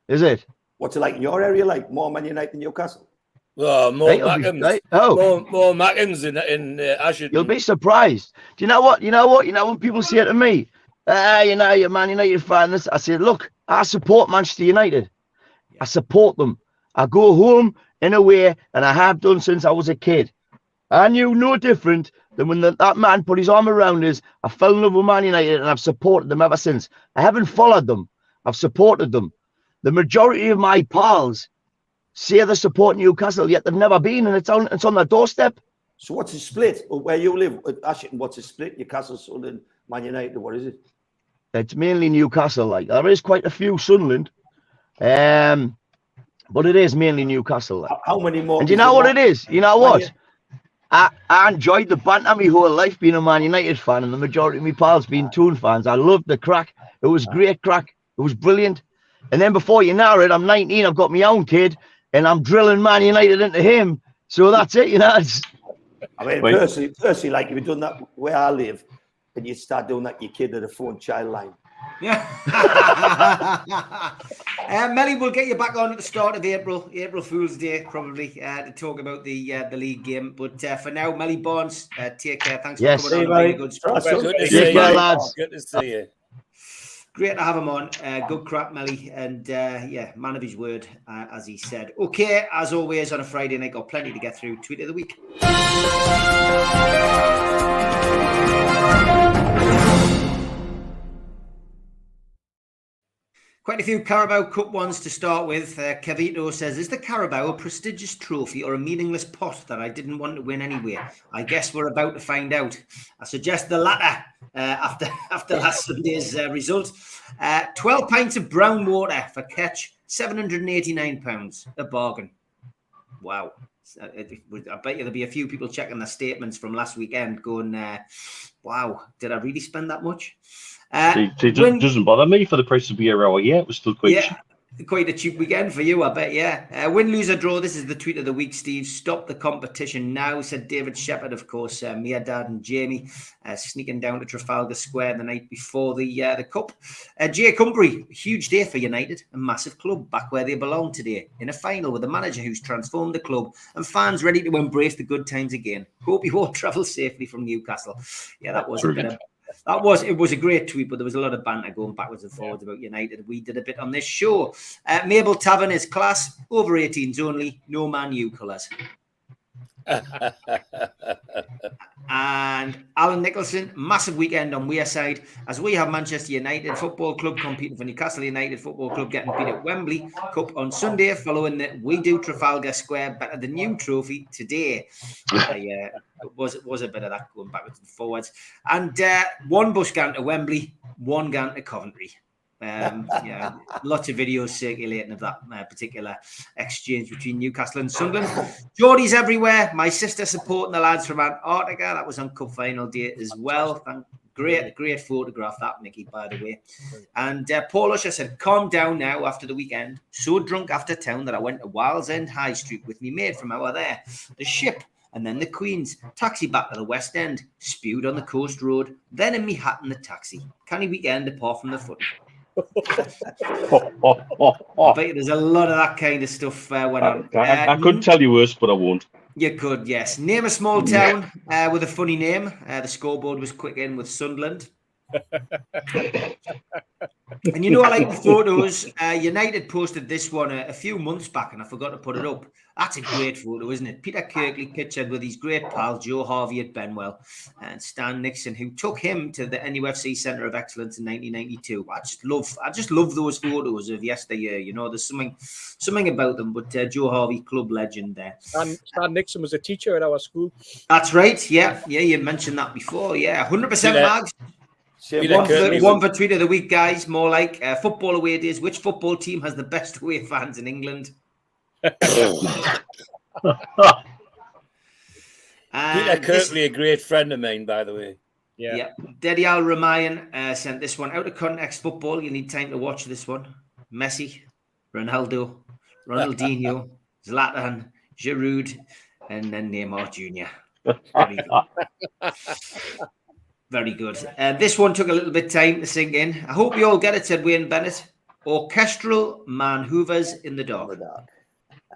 Is it? What's it like in your area? Like more Man United than Newcastle? Oh, more Mackems. Right. Oh. More Mackems in Ashton. You'll be surprised. Do you know what? When people say to me, you're Man United fan, I say, look, I support Manchester United. I support them. I go home in a way, and I have done since I was a kid. I knew no different than when that man put his arm around us. I fell in love with Man United, and I've supported them ever since. I haven't followed them. I've supported them. The majority of my pals say they support Newcastle, yet they've never been, and it's on their doorstep. So what's the split? Where you live, Ashton, what's the split? Newcastle, Sunderland, Man United, what is it? It's mainly Newcastle. Like, there is quite a few Sunderland, but it is mainly Newcastle. Like. How many more? And you know what it is? You know what? I enjoyed the banter my whole life being a Man United fan, and the majority of my pals being Toon fans. I loved the crack. It was great crack. It was brilliant. And then before you know it, I'm 19. I've got my own kid, and I'm drilling Man United into him. So that's it, I mean, personally, like if you've done that where I live, and you start doing that, your kid at a phone child line. Yeah. Melly, we'll get you back on at the start of April Fool's Day, probably, to talk about the league game. But for now, Melly Barnes, take care. Thanks for coming on. Really good stuff. Good to Take see care, you, lads. Good to see you. Great to have him on. Good crap, Melly. And yeah, man of his word, as he said. Okay, as always, on a Friday night, got plenty to get through. Tweet of the week. Quite a few Carabao Cup ones to start with. Kevito says, is the Carabao a prestigious trophy or a meaningless pot that I didn't want to win anyway? I guess we're about to find out. I suggest the latter after last Sunday's result. 12 pints of brown water for Ketch, £789. A bargain. Wow. I bet you there'll be a few people checking their statements from last weekend going, wow, did I really spend that much? It doesn't bother me for the price of beer hour. Yeah, it was still quite cheap. Quite a cheap weekend for you, I bet, yeah. Win, lose, or draw. This is the tweet of the week, Steve. Stop the competition now, said David Shepherd, of course. Mia, Dad, and Jamie sneaking down to Trafalgar Square the night before the Cup. Jay Cumbry, huge day for United, a massive club back where they belong today, in a final with a manager who's transformed the club and fans ready to embrace the good times again. Hope you all travel safely from Newcastle. Yeah, that was it was a great tweet, but there was a lot of banter going backwards and forwards about United. We did a bit on this show. Mabel Tavern is class, over 18s only, no Man U colours. And Alan Nicholson, massive weekend on Wearside as we have Manchester United Football Club competing for Newcastle United Football Club getting beat at Wembley Cup on Sunday following the We Do Trafalgar Square Better Than You trophy today. It was a bit of that going backwards and forwards. And one bus going to Wembley, one going to Coventry. Lots of videos circulating of that particular exchange between Newcastle and Sunderland. Geordie's everywhere. My sister supporting the lads from Antarctica. That was on Cup final day as well. Great photograph that, Mickey, by the way. And Paul Usher said, calm down now after the weekend. So drunk after town that I went to Wild's End High Street with me mate from over there. The Ship and then the Queen's. Taxi back to the West End. Spewed on the Coast Road. Then in me hat in the taxi. Canny weekend apart from the footy. I bet there's a lot of that kind of stuff went on. I couldn't tell you worse, but I won't. You could, yes. Name a small town with a funny name. The scoreboard was quick in with Sunderland. And you know, I like the photos. United posted this one a few months back, and I forgot to put it up. That's a great photo, isn't it? Peter Kirkley pictured with his great pal Joe Harvey at Benwell and Stan Nixon, who took him to the NUFC Centre of Excellence in 1992. I just love those photos of yesteryear. You know, there's something about them. But Joe Harvey, club legend there. Stan Nixon was a teacher at our school. That's right. Yeah, you mentioned that before. Yeah, 100% Mags. One for tweet of the week, guys. More like football away days. Which football team has the best away fans in England? Peter Kirkley, a great friend of mine, by the way. Yeah. Dedi Al Ramayan sent this one. Out of context football, you need time to watch this one. Messi, Ronaldo, Ronaldinho, Zlatan, Giroud, and then Neymar Jr. Very good. This one took a little bit of time to sink in. I hope you all get it, said Wayne Bennett. Orchestral manhoovers in the dark.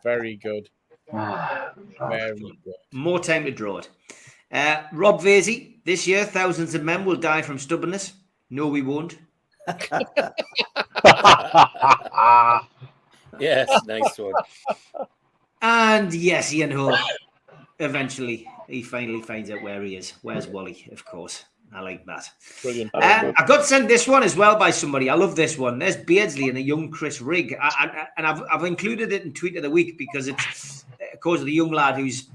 Very good. Very good. More time to draw it. Rob Vasey, this year, thousands of men will die from stubbornness. No, we won't. Yes, nice one. And yes, Ian Hull. Eventually, he finally finds out where he is. Where's Wally, of course. I like that. Brilliant. I got sent this one as well by somebody. I love this one. There's Beardsley and a young Chris Rigg. And I've included it in Tweet of the Week because it's, of course, the young lad who's,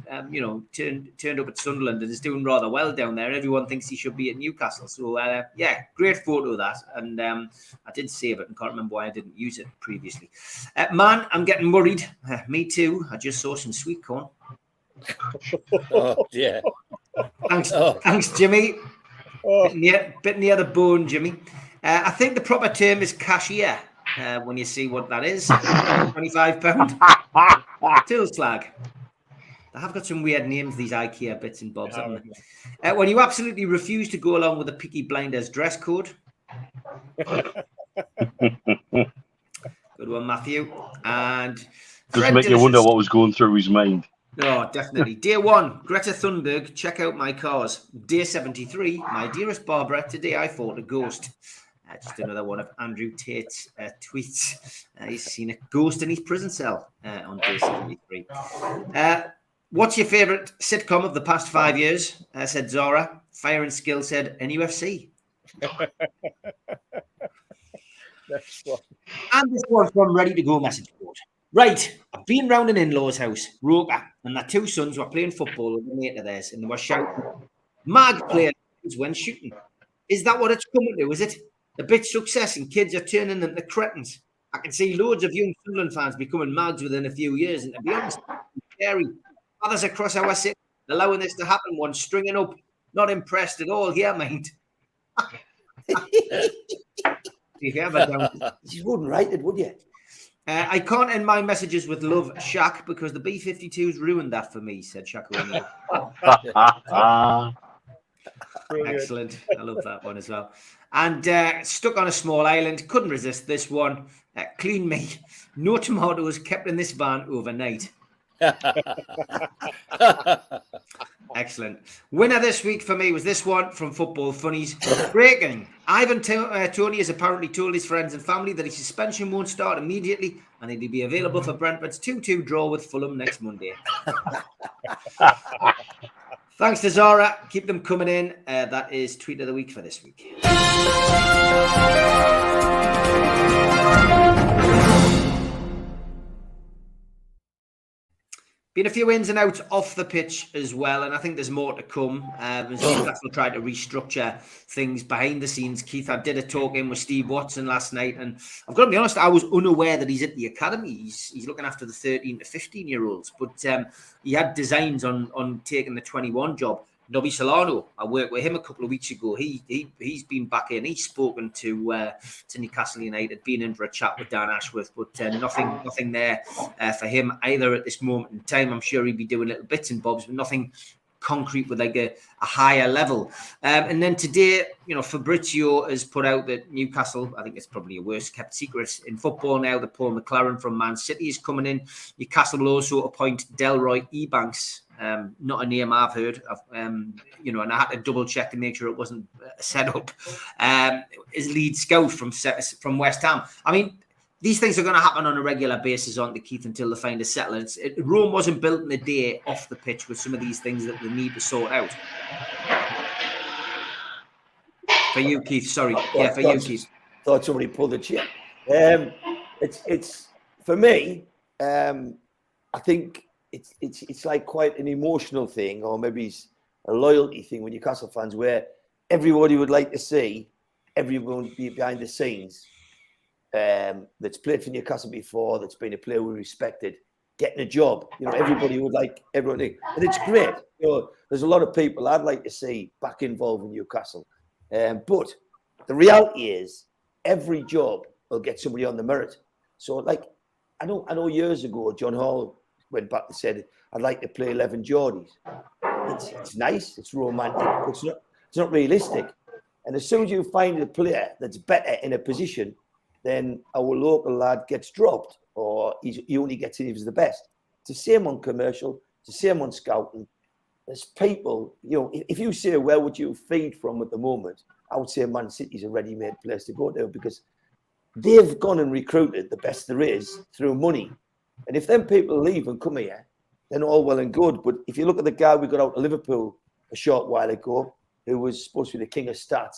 turned up at Sunderland and is doing rather well down there. Everyone thinks he should be at Newcastle. So, great photo of that. And I did save it and can't remember why I didn't use it previously. Man, I'm getting worried. Me too. I just saw some sweet corn. Oh, yeah. Thanks, Jimmy. Bit near the bone, Jimmy. I think the proper term is cashier when you see what that is. £25. Till slag. They have got some weird names, these IKEA bits and bobs, haven't they? When you absolutely refuse to go along with the Peaky Blinders dress code. Good one, Matthew. And Does Fred make you wonder Delicious- what was going through his mind. Oh, definitely. Day 1, Greta Thunberg, check out my cars. Day 73, my dearest Barbara, today I fought a ghost. Just another one of Andrew Tate's tweets. He's seen a ghost in his prison cell on day 73. What's your favourite sitcom of the past 5 years? Said Zora. Fire and Skill said NUFC. Next one. And this one from Ready to Go message board. Right, I've been round an in-law's house, Roker, and their 2 sons were playing football with a mate of theirs, and they were shouting, "Mag playing when shooting." Is that what it's coming to, is it? A bit success and kids are turning into cretins. I can see loads of young Sunderland fans becoming mags within a few years, and to be honest, it's scary. Others across our city allowing this to happen, one stringing up. Not impressed at all here, mind. If you ever down. You wouldn't write it, would you? I can't end my messages with love, Shaq, because the B-52s ruined that for me, said Shaq O'Neal. Excellent. I love that one as well. And stuck on a small island, couldn't resist this one. Clean me. No tomatoes kept in this van overnight. Excellent. Winner this week for me was this one from Football Funnies. Breaking. Ivan Toney has apparently told his friends and family that his suspension won't start immediately and he'll be available for Brentford's 2-2 draw with Fulham next Monday. Thanks to Zara. Keep them coming in. That is Tweet of the Week for this week. Been a few ins and outs off the pitch as well, and I think there's more to come. As Newcastle tried to restructure things behind the scenes. Keith, I did a talk in with Steve Watson last night, and I've got to be honest, I was unaware that he's at the academy. He's looking after the 13 to 15-year-olds, but he had designs on taking the 21 job. Nobby Solano, I worked with him a couple of weeks ago. He's been back in. He's spoken to Newcastle United, been in for a chat with Dan Ashworth, but nothing there for him either at this moment in time. I'm sure he'd be doing little bits and bobs, but nothing concrete with like a higher level. And then today, Fabrizio has put out that Newcastle, I think it's probably a worst kept secret in football now, that Paul McLaren from Man City is coming in. Newcastle will also appoint Delroy Ebanks. Not a name I've heard of, and I had to double check to make sure it wasn't set up. Is lead scout from West Ham. I mean, these things are going to happen on a regular basis, aren't they, Keith, until they find a settler. Rome wasn't built in a day off the pitch with some of these things that they need to sort out. For you, Keith. Sorry. Yeah, for you, Keith. Thought somebody pulled the chair. It's for me. I think it's like quite an emotional thing, or maybe it's a loyalty thing with Newcastle fans, where everybody would like to see everyone be behind the scenes that's played for Newcastle before, that's been a player we respected, getting a job. Everybody would like everyone, and it's great. There's a lot of people I'd like to see back involved in Newcastle, but the reality is every job will get somebody on the merit. So, like, I know years ago, John Hall went back and said, "I'd like to play 11 Geordies." It's nice, it's romantic, but it's not realistic. And as soon as you find a player that's better in a position, then our local lad gets dropped, or he only gets in if he's the best. It's the same on commercial, it's the same on scouting. There's people, if you say, where would you feed from at the moment? I would say Man City's a ready-made place to go to, because they've gone and recruited the best there is through money. And if them people leave and come here, then all well and good. But if you look at the guy we got out of Liverpool a short while ago, who was supposed to be the king of stats,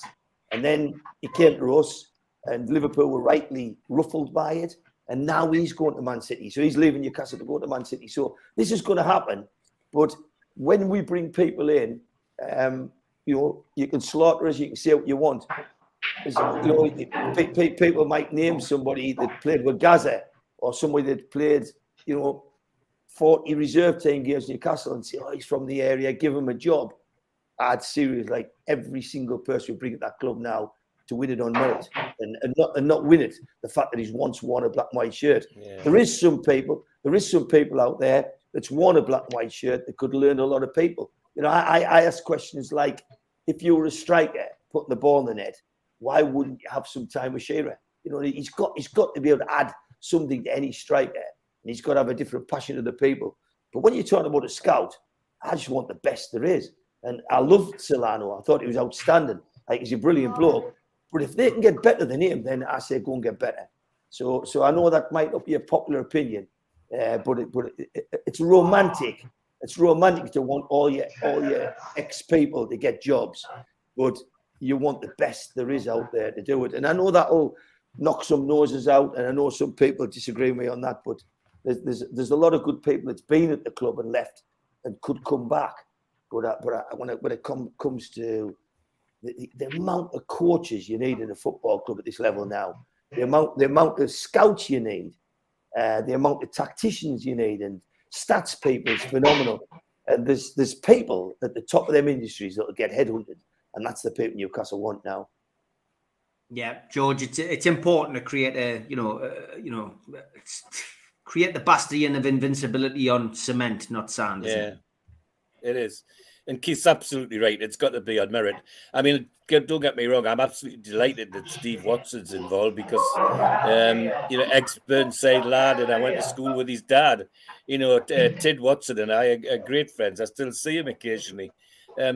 and then he came to us, and Liverpool were rightly ruffled by it, and now he's going to Man City. So he's leaving Newcastle to go to Man City. So this is going to happen. But when we bring people in, you can slaughter us, you can say what you want. People might name somebody that played with Gaza, or somebody that played, 40 reserve team games in Newcastle, and say, "Oh, he's from the area, give him a job." I'd seriously like every single person who bring at that club now to win it on merit, and not win it. The fact that he's once worn a black and white shirt. Yeah. There is some people out there that's worn a black and white shirt that could learn a lot of people. I ask questions like, if you were a striker putting the ball in the net, why wouldn't you have some time with Shearer? He's got to be able to add something to any striker, and he's got to have a different passion to the people. But when you're talking about a scout, I just want the best there is. And I loved Solano. I thought he was outstanding. Like, he's a brilliant bloke. But if they can get better than him, then I say go and get better. So I know that might not be a popular opinion, but it's romantic. It's romantic to want all your ex-people to get jobs, but you want the best there is out there to do it. And I know that will knock some noses out, and I know some people disagree with me on that, but there's a lot of good people that's been at the club and left and could come back. But when it comes to the amount of coaches you need in a football club at this level now, the amount of scouts you need, the amount of tacticians you need, and stats people is phenomenal. And there's people at the top of them industries that will get headhunted, and that's the people Newcastle want now. Yeah, George, it's important to create create the bastion of invincibility on cement, not sand. Yeah, it is. And Keith's absolutely right. It's got to be on merit. I mean, don't get me wrong. I'm absolutely delighted that Steve Watson's involved because, ex-Burnside lad, and I went to school with his dad. Tid Watson and I are great friends. I still see him occasionally.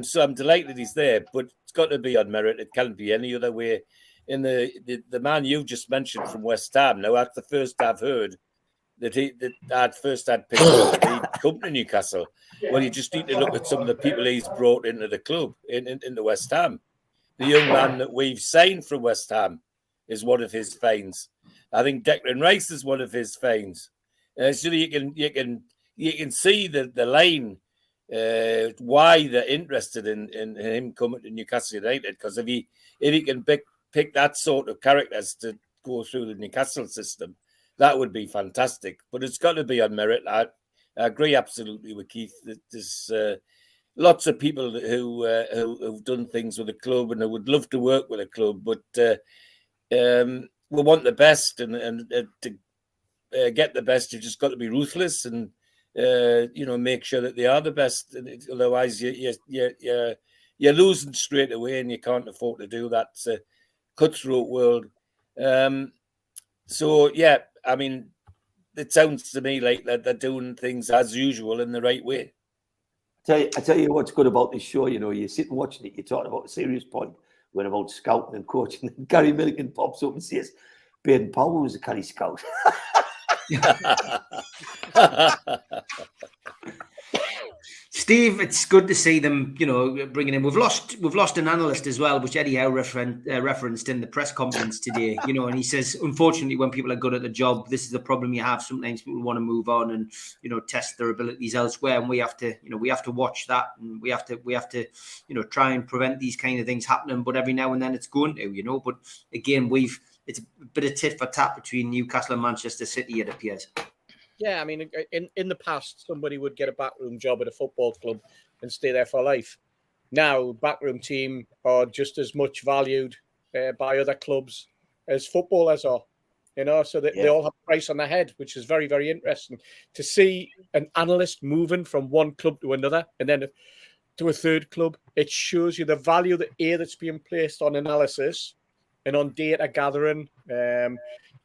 So I'm delighted he's there, but it's got to be on merit. It can't be any other way. In the man you just mentioned from West Ham, now that's the first I've heard that I'd picked up that he'd come to Newcastle. Well, you just need to look at some of the people he's brought into the club, into West Ham. The young man that we've signed from West Ham is one of his finds. I think Declan Rice is one of his finds. So you can see the line why they're interested in him coming to Newcastle United, because if he can pick that sort of characters to go through the Newcastle system, that would be fantastic. But it's got to be on merit. I agree absolutely with Keith that there's lots of people who've done things with the club and who would love to work with a club, but we want the best, and to get the best, you've just got to be ruthless and make sure that they are the best. Otherwise, you're losing straight away, and you can't afford to do that. It's a cutthroat world. So yeah, I mean, it sounds to me like that they're doing things as usual in the right way. I tell you what's good about this show. You sit and watching it. You're talking about a serious point when about scouting and coaching. And Gary Milligan pops up and says, "Baden Powell was a Caddy scout." Steve, it's good to see them, bringing in. We've lost an analyst as well, which Eddie Howe referenced in the press conference today. And he says, unfortunately, when people are good at the job, this is the problem you have. Sometimes people want to move on and test their abilities elsewhere, and we have to watch that, and we have to try and prevent these kind of things happening. But every now and then it's going to, But again, it's a bit of tit for tat between Newcastle and Manchester City, it appears. Yeah, I mean, in the past, somebody would get a backroom job at a football club and stay there for life. Now, backroom team are just as much valued by other clubs as footballers are, so that they all have a price on their head, which is very, very interesting. To see an analyst moving from one club to another and then to a third club, it shows you the value that's being placed on analysis and on data gathering.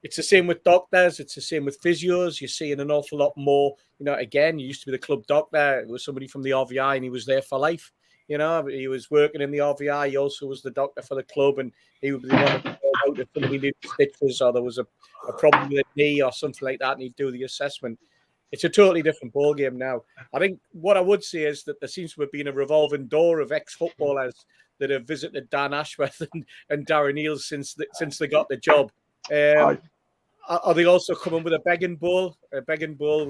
It's the same with doctors. It's the same with physios. You're seeing an awful lot more. Again, you used to be the club doctor. It was somebody from the RVI, and he was there for life. He was working in the RVI. He also was the doctor for the club, and he would be the one to call out if somebody needed stitches or there was a problem with a knee or something like that, and he'd do the assessment. It's a totally different ballgame now. I think what I would say is that there seems to have been a revolving door of ex-footballers that have visited Dan Ashworth and Darren Eales since they got the job. Are they also coming with a begging bowl,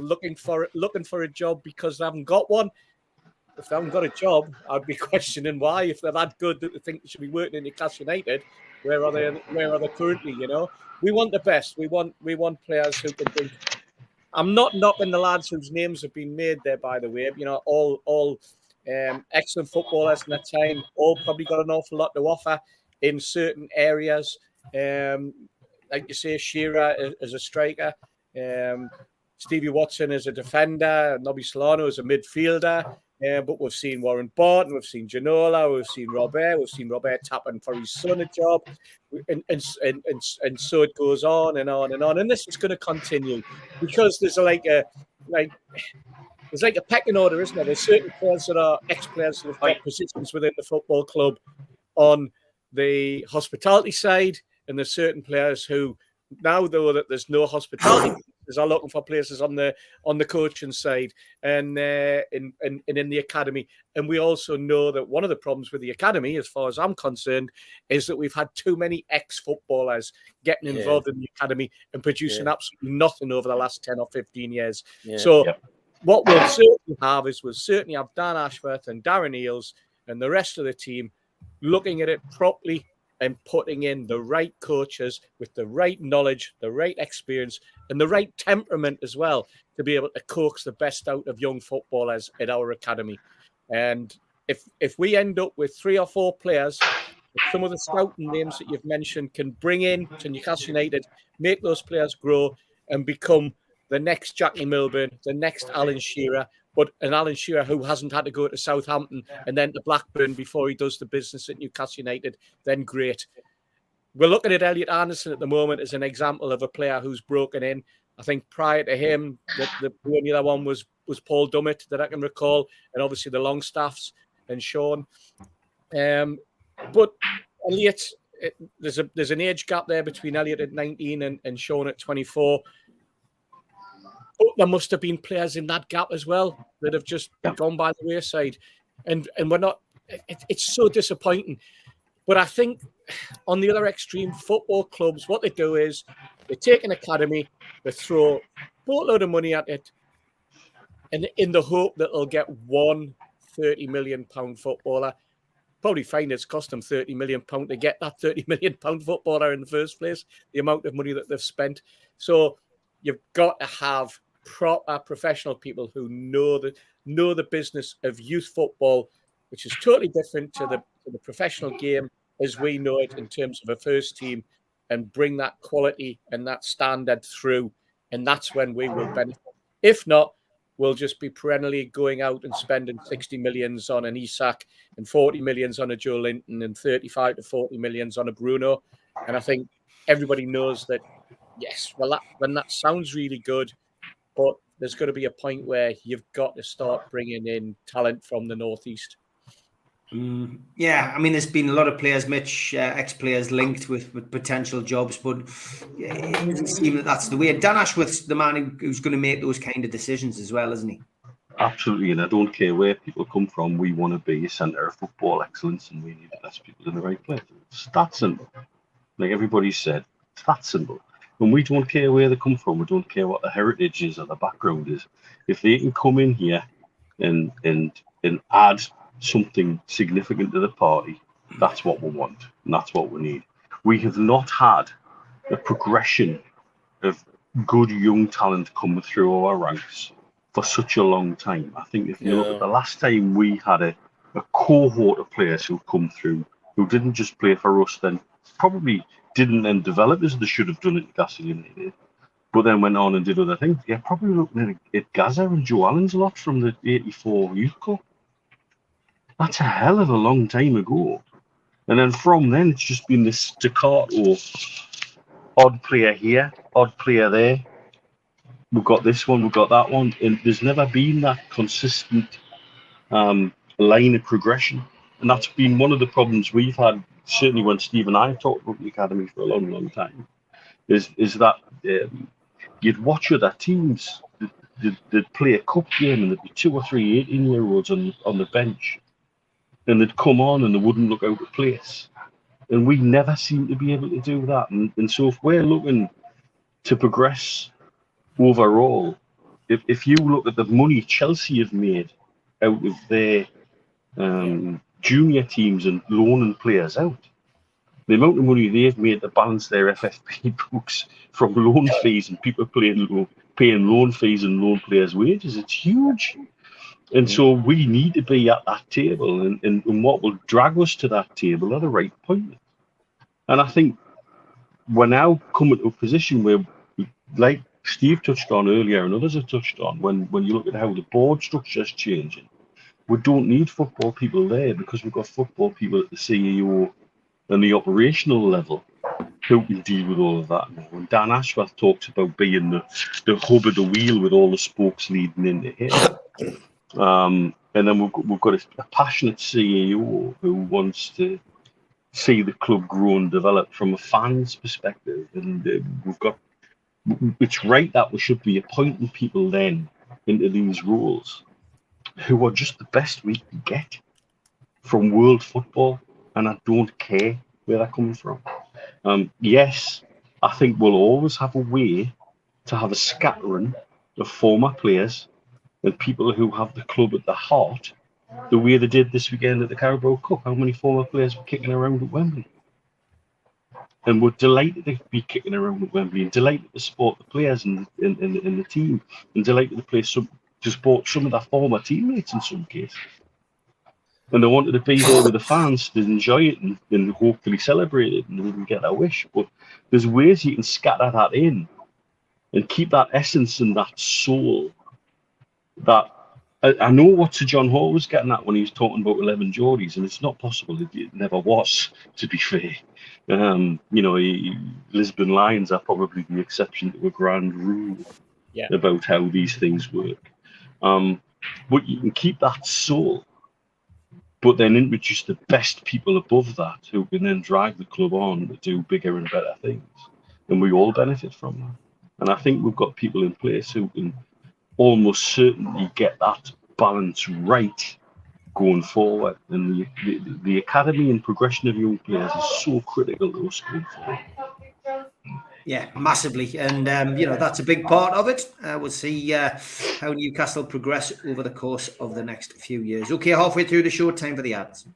looking for a job because they haven't got one? If they haven't got a job, I'd be questioning why. If they're that good that they think they should be working in Newcastle United, where are they currently? We want the best. We want players who can think. I'm not knocking the lads whose names have been made there, by the way. All excellent footballers in that time, all probably got an awful lot to offer in certain areas. Like you say, Shearer as a striker, Stevie Watson as a defender, Nobby Solano as a midfielder. But we've seen Warren Barton, we've seen Ginola, we've seen Robert tapping for his son a job, and so it goes on and on and on. And this is going to continue because there's like a pecking order, isn't there? There's certain players that are ex-players that have got positions within the football club on the hospitality side, and there's certain players who, now though that there's no hospitality, are looking for places on the coaching side and in the academy. And we also know that one of the problems with the academy, as far as I'm concerned, is that we've had too many ex-footballers getting involved in the academy and producing absolutely nothing over the last 10 or 15 years. What we'll certainly have is Dan Ashworth and Darren Eales and the rest of the team looking at it properly and putting in the right coaches with the right knowledge, the right experience, and the right temperament as well to be able to coax the best out of young footballers at our academy. And if we end up with 3 or 4 players, some of the scouting names that you've mentioned can bring in to Newcastle United, make those players grow and become the next Jackie Milburn, the next Alan Shearer, but an Alan Shearer who hasn't had to go to Southampton and then to Blackburn before he does the business at Newcastle United, then great. We're looking at Elliot Anderson at the moment as an example of a player who's broken in. I think prior to him, the only other one was Paul Dummett that I can recall, and obviously the Longstaffs and Sean. But Elliot, there's an age gap there between Elliot at 19 and Sean at 24. But there must have been players in that gap as well that have just gone by the wayside. And we're not, it's so disappointing. But I think on the other extreme, football clubs, what they do is they take an academy, they throw a boatload of money at it, and in the hope that they'll get one £30 million footballer. Probably find it's cost them £30 million to get that £30 million footballer in the first place, the amount of money that they've spent. So you've got to have proper professional people who know the business of youth football, which is totally different to the professional game as we know it in terms of a first team, and bring that quality and that standard through. And that's when we will benefit. If not, we'll just be perennially going out and spending 60 millions on an Isak and 40 millions on a Joe Linton and 35 to 40 millions on a Bruno. And I think everybody knows that, yes, well, that sounds really good, but there's got to be a point where you've got to start bringing in talent from the Northeast. Yeah, I mean, there's been a lot of players, Mitch, ex-players linked with potential jobs, but it doesn't seem that that's the way. Dan Ashworth's the man who's going to make those kind of decisions as well, isn't he? Absolutely, and I don't care where people come from. We want to be a centre of football excellence, and we need the best people in the right place. It's that simple. Like everybody said, it's that simple. And we don't care where they come from. We don't care what the heritage is or the background is. If they can come in here and add something significant to the party, that's what we want, and that's what we need. We have not had a progression of good young talent coming through our ranks for such a long time. I think if you look at the last time we had a cohort of players who come through who didn't just play for us, then probably didn't then develop as they should have done at Newcastle United, but then went on and did other things. Yeah, probably looking at Gaza and Joe Allen's a lot from the 84 Youth Cup. That's a hell of a long time ago. And then from then, it's just been this staccato, odd player here, odd player there. We've got this one, we've got that one. And there's never been that consistent line of progression. And that's been one of the problems we've had, certainly when Steve and I have talked about the academy for a long, long time, is that you'd watch other teams that play a cup game and there'd be 2 or 3 18-year-olds on the bench. And they'd come on and they wouldn't look out of place. And we never seem to be able to do that. And so if we're looking to progress overall, if you look at the money Chelsea have made out of their junior teams and loaning players out, the amount of money they've made to balance their FFP books from loan fees and people paying loan fees and loan players' wages, it's huge. And so we need to be at that table, and what will drag us to that table are the right appointments. And I think we're now coming to a position where, like Steve touched on earlier and others have touched on, when you look at how the board structure is changing, we don't need football people there because we've got football people at the CEO and the operational level who can deal with all of that now. And Dan Ashworth talks about being the hub of the wheel with all the spokes leading into here. And then we've got a passionate CEO who wants to see the club grow and develop from a fan's perspective. And it's right that we should be appointing people then into these roles who are just the best we can get from world football. And I don't care where they're coming from. Yes, I think we'll always have a way to have a scattering of former players and people who have the club at the heart, the way they did this weekend at the Carabao Cup. How many former players were kicking around at Wembley? And we're delighted to be kicking around at Wembley and delighted to support the players and the team and delighted to support some of their former teammates in some cases. And they wanted to be there with the fans to enjoy it and hopefully celebrate it and get their wish. But there's ways you can scatter that in and keep that essence and that soul. That I know what Sir John Hall was getting at when he was talking about 11 Geordies, and it's not possible. It never was, to be fair. Lisbon Lions are probably the exception to a grand rule about how these things work. But you can keep that soul, but then introduce the best people above that who can then drive the club on to do bigger and better things. And we all benefit from that. And I think we've got people in place who can almost certainly get that balance right going forward. And the academy and progression of young players is so critical to us going forward. Yeah, massively. And, that's a big part of it. We'll see how Newcastle progress over the course of the next few years. Okay, halfway through the show, time for the ads.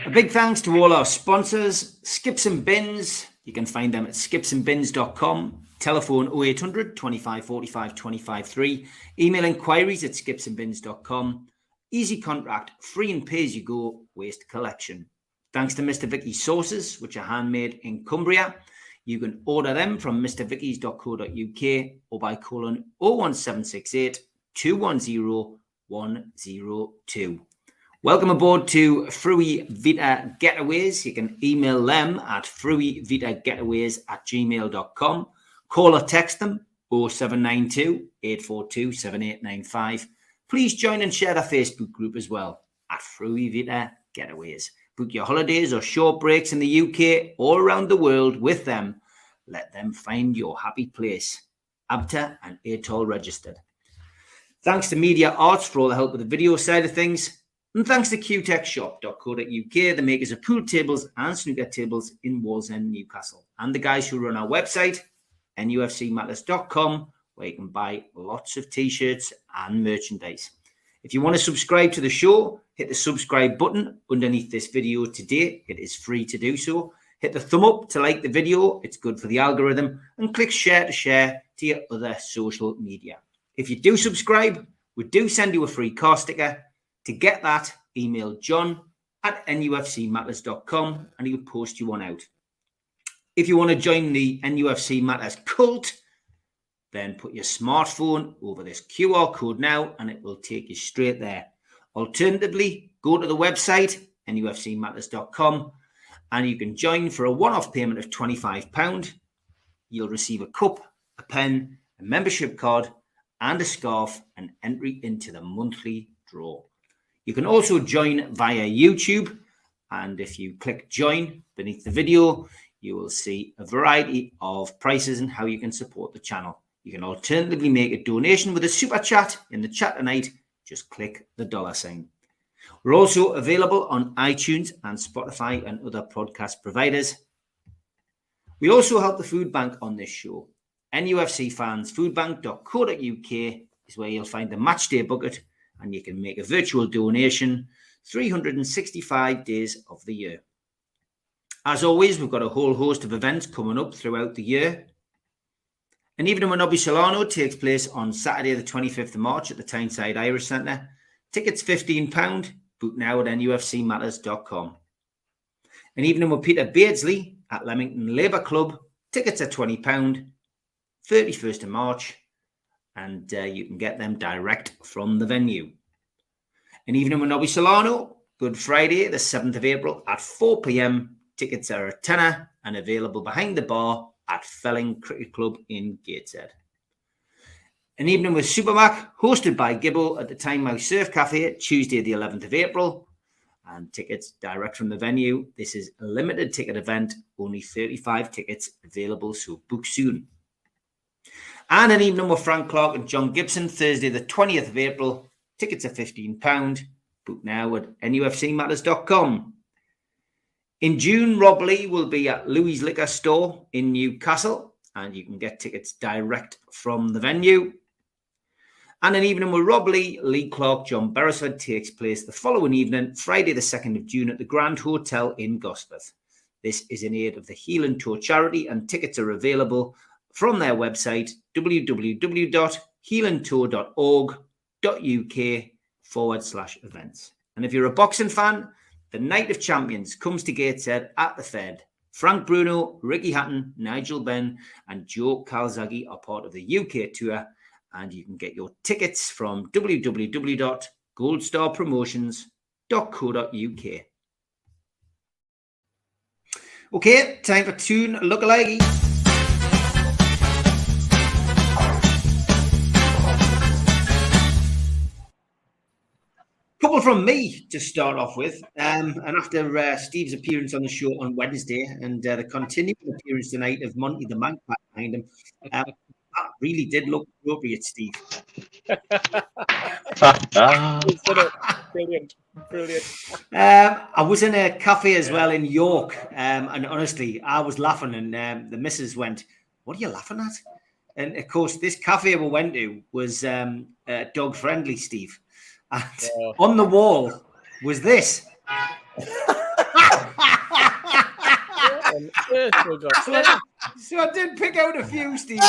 A big thanks to all our sponsors, Skips and Bins. You can find them at skipsandbins.com. Telephone 0800 25 45 25 3. Email inquiries at skipsandbins.com. Easy contract, free and pay as you go, waste collection. Thanks to Mr. Vicky's sauces, which are handmade in Cumbria. You can order them from mrvickies.co.uk or by calling 01768 210 102. Welcome aboard to Fruy Vita Getaways. You can email them at fruivitagetaways@gmail.com. Call or text them 0792 842 7895. Please join and share their Facebook group as well at Fruy Vita Getaways. Book your holidays or short breaks in the UK or around the world with them. Let them find your happy place. ABTA and ATOL registered. Thanks to Media Arts for all the help with the video side of things. And thanks to qtechshop.co.uk, the makers of pool tables and snooker tables in Wallsend, Newcastle. And the guys who run our website, NUFCmatters.com, where you can buy lots of t-shirts and merchandise. If you want to subscribe to the show, hit the subscribe button underneath this video today. It is free to do so. Hit the thumb up to like the video. It's good for the algorithm. And click share to share to your other social media. If you do subscribe, we do send you a free car sticker. To get that, email john@nufcmatters.com and he'll post you one out. If you want to join the NUFC Matters cult, then put your smartphone over this QR code now and it will take you straight there. Alternatively, go to the website, nufcmatters.com, and you can join for a one-off payment of £25. You'll receive a cup, a pen, a membership card, and a scarf, and entry into the monthly draw. You can also join via YouTube, and if you click join beneath the video, you will see a variety of prices and how you can support the channel. You can alternatively make a donation with a super chat in the chat tonight. Just click the $sign. We're also available on iTunes and Spotify and other podcast providers. We also help the food bank on this show. NUFCfansfoodbank.co.uk is where you'll find the matchday bucket and you can make a virtual donation 365 days of the year. As always, we've got a whole host of events coming up throughout the year. An evening with Nobby Solano takes place on Saturday, the 25th of March at the Tyneside Irish Centre. Tickets £15. Book now at nufcmatters.com. An evening with Peter Beardsley at Leamington Labour Club. Tickets are £20. 31st of March. And you can get them direct from the venue. An evening with Nobby Solano, Good Friday, the 7th of April at 4 p.m. Tickets are a tenner and available behind the bar at Felling Cricket Club in Gateshead. An evening with Supermac, hosted by Gibbo at the Time House Surf Cafe, Tuesday the 11th of April. And tickets direct from the venue. This is a limited ticket event, only 35 tickets available, so book soon. And an evening with Frank Clark and John Gibson, Thursday the 20th of April. Tickets are £15. Book now at nufcmatters.com. In June, Rob Lee will be at Louis' Liquor Store in Newcastle, and you can get tickets direct from the venue. And an evening with Rob Lee, Lee Clark, John Beresford takes place the following evening, Friday the 2nd of June at the Grand Hotel in Gosforth. This is in aid of the Heel and Toe charity, and tickets are available from their website, www.heelandtoe.org.uk/events. And if you're a boxing fan, the Night of Champions comes to Gateshead at the Fed. Frank Bruno, Ricky Hatton, Nigel Benn and Joe Calzaghe are part of the UK tour, and you can get your tickets from www.goldstarpromotions.co.uk. Okay, time for Toon Lookalike. Couple from me to start off with, and after Steve's appearance on the show on Wednesday and the continuing appearance tonight of Monty the Magpie behind him, that really did look appropriate, Steve. Brilliant. I was in a cafe as well in York, and honestly, I was laughing, and the missus went, "What are you laughing at?" And of course, this cafe we went to was dog friendly, Steve. And on the wall was this. So I did pick out a few, Steve.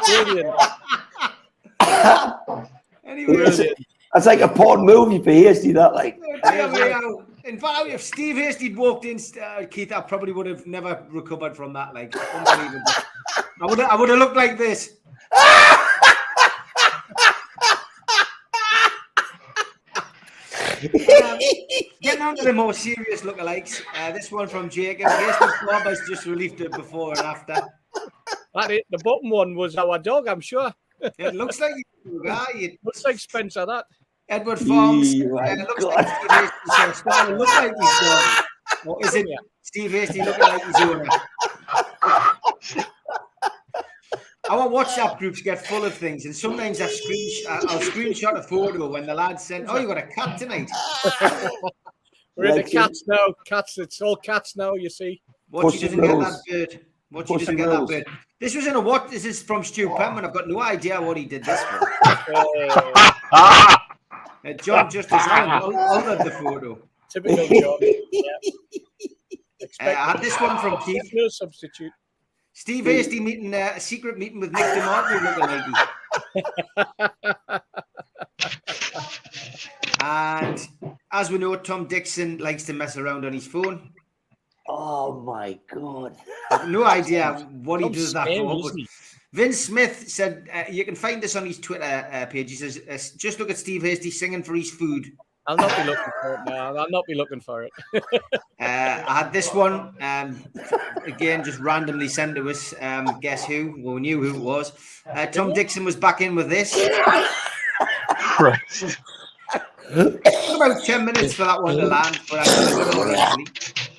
Brilliant. Anyway, That's like a porn movie for Hasty, that like. In fact, if Steve Hasty walked in, Keith, I probably would have never recovered from that. Like, unbelievable. I would have looked like this. Getting on to the more serious lookalikes. This one from Jacob. Bob has just relieved it before and after. The bottom one was our dog, I'm sure. It looks like you guy. It looks like Spencer, that. Edward Farms. It looks like Steve Hasty. Starting to look like his dog. What is it? Steve Hasty looking like his owner. Our WhatsApp groups get full of things, and sometimes I'll screenshot a photo when the lad said, "Oh, you got a cat tonight." We're in the cats now. Cats, it's all cats now. You see. What she doesn't get that bird. What she doesn't get that bird. This was in a what? This is from Stu Penman. I've got no idea what he did this for. John Justice Allen altered the photo. Typical John. Yeah. I had this one from Keith. No substitute. Steve Hasty meeting a secret meeting with Nick DeMarco looking like. And as we know, Tom Dixon likes to mess around on his phone. Oh my God! No idea what he does that for. Vince Smith said you can find this on his Twitter page. He says, "Just look at Steve Hasty singing for his food." I'll not be looking for it now. I'll not be looking for it. I had this one again, just randomly sent to us. Guess who? Well, we knew who it was. Tom Dixon was back in with this. Christ. Took about 10 minutes for that one to land, but I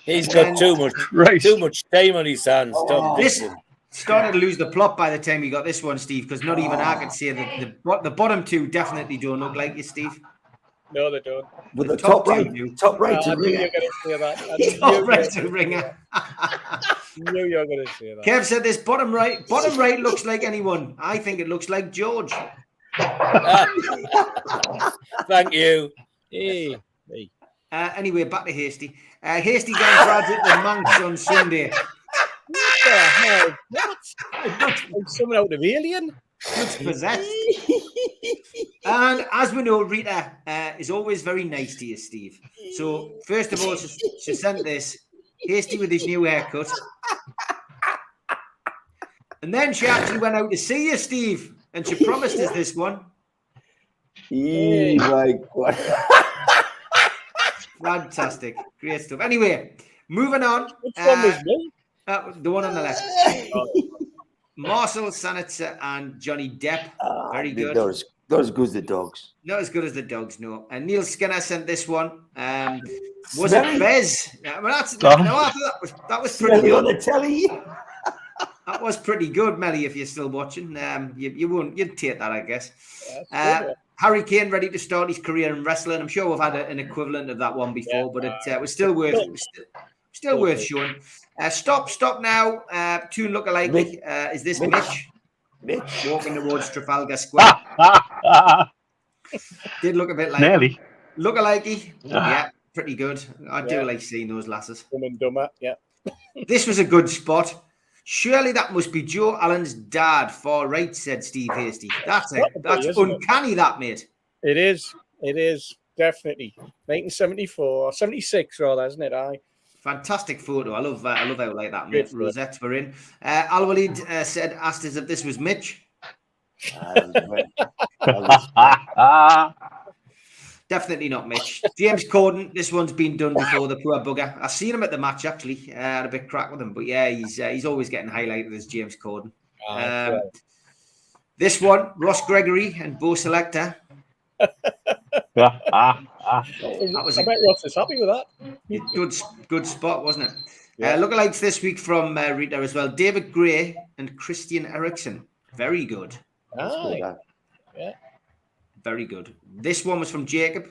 he's got too much time on his hands. Tom Dixon started to lose the plot by the time he got this one, Steve, because not even I could say that the bottom two definitely don't look like you, Steve. No, they don't. With the top right to I knew you were going to say that. Top right to ringer. I knew you were going to say that. Kev said this bottom right looks like anyone. I think it looks like George. Thank you. Hey. Anyway, back to Hasty. Hasty getting grads at the Manx on Sunday. What the hell? What? Like someone out of Alien? Looks possessed. And as we know, Rita is always very nice to you, Steve. So first of all, she sent this Hasty with his new haircut, and then she actually went out to see you, Steve. and she promised us this one. My God. Fantastic. Great stuff. Anyway, moving on. Which one was me? The one on the left. Marcel Sanitzer and Johnny Depp. Very good. Not as good as the dogs. Not as good as the dogs, no. And Neil Skinner sent this one. Was it Bez? Well, that's, no, I thought that was pretty good. On the telly. That was pretty good, Melly, if you're still watching. You'd take that, I guess. Harry Kane ready to start his career in wrestling. I'm sure we've had an equivalent of that one before, but it was still worth showing. Stop now. Tune look-alike. Is this Mitch? Mitch Walking towards Trafalgar Square. Did look a bit like Nearly. Look-alike. Yeah, pretty good. I do like seeing those lasses. Dumb and Dumber, yeah. This was a good spot. Surely that must be Joe Allen's dad, far right, said Steve Hasty. That's uncanny, that, mate. It is. It is, definitely. 1974, 76 rather, isn't it? Aye. Fantastic photo. I love how like that, mate. Rosettes were in. Al-Walid asked us if this was Mitch. Definitely not Mitch. James Corden. This one's been done before. The poor bugger. I seen him at the match actually. Had a bit crack with him, but yeah, he's always getting highlighted as James Corden. This one, Ross Gregory and Bo Selector. That was I bet Ross is happy with that. Good spot, wasn't it? Yeah. Lookalikes this week from Rita as well. David Gray and Christian Eriksen. Very good. Yeah. Very good. This one was from Jacob,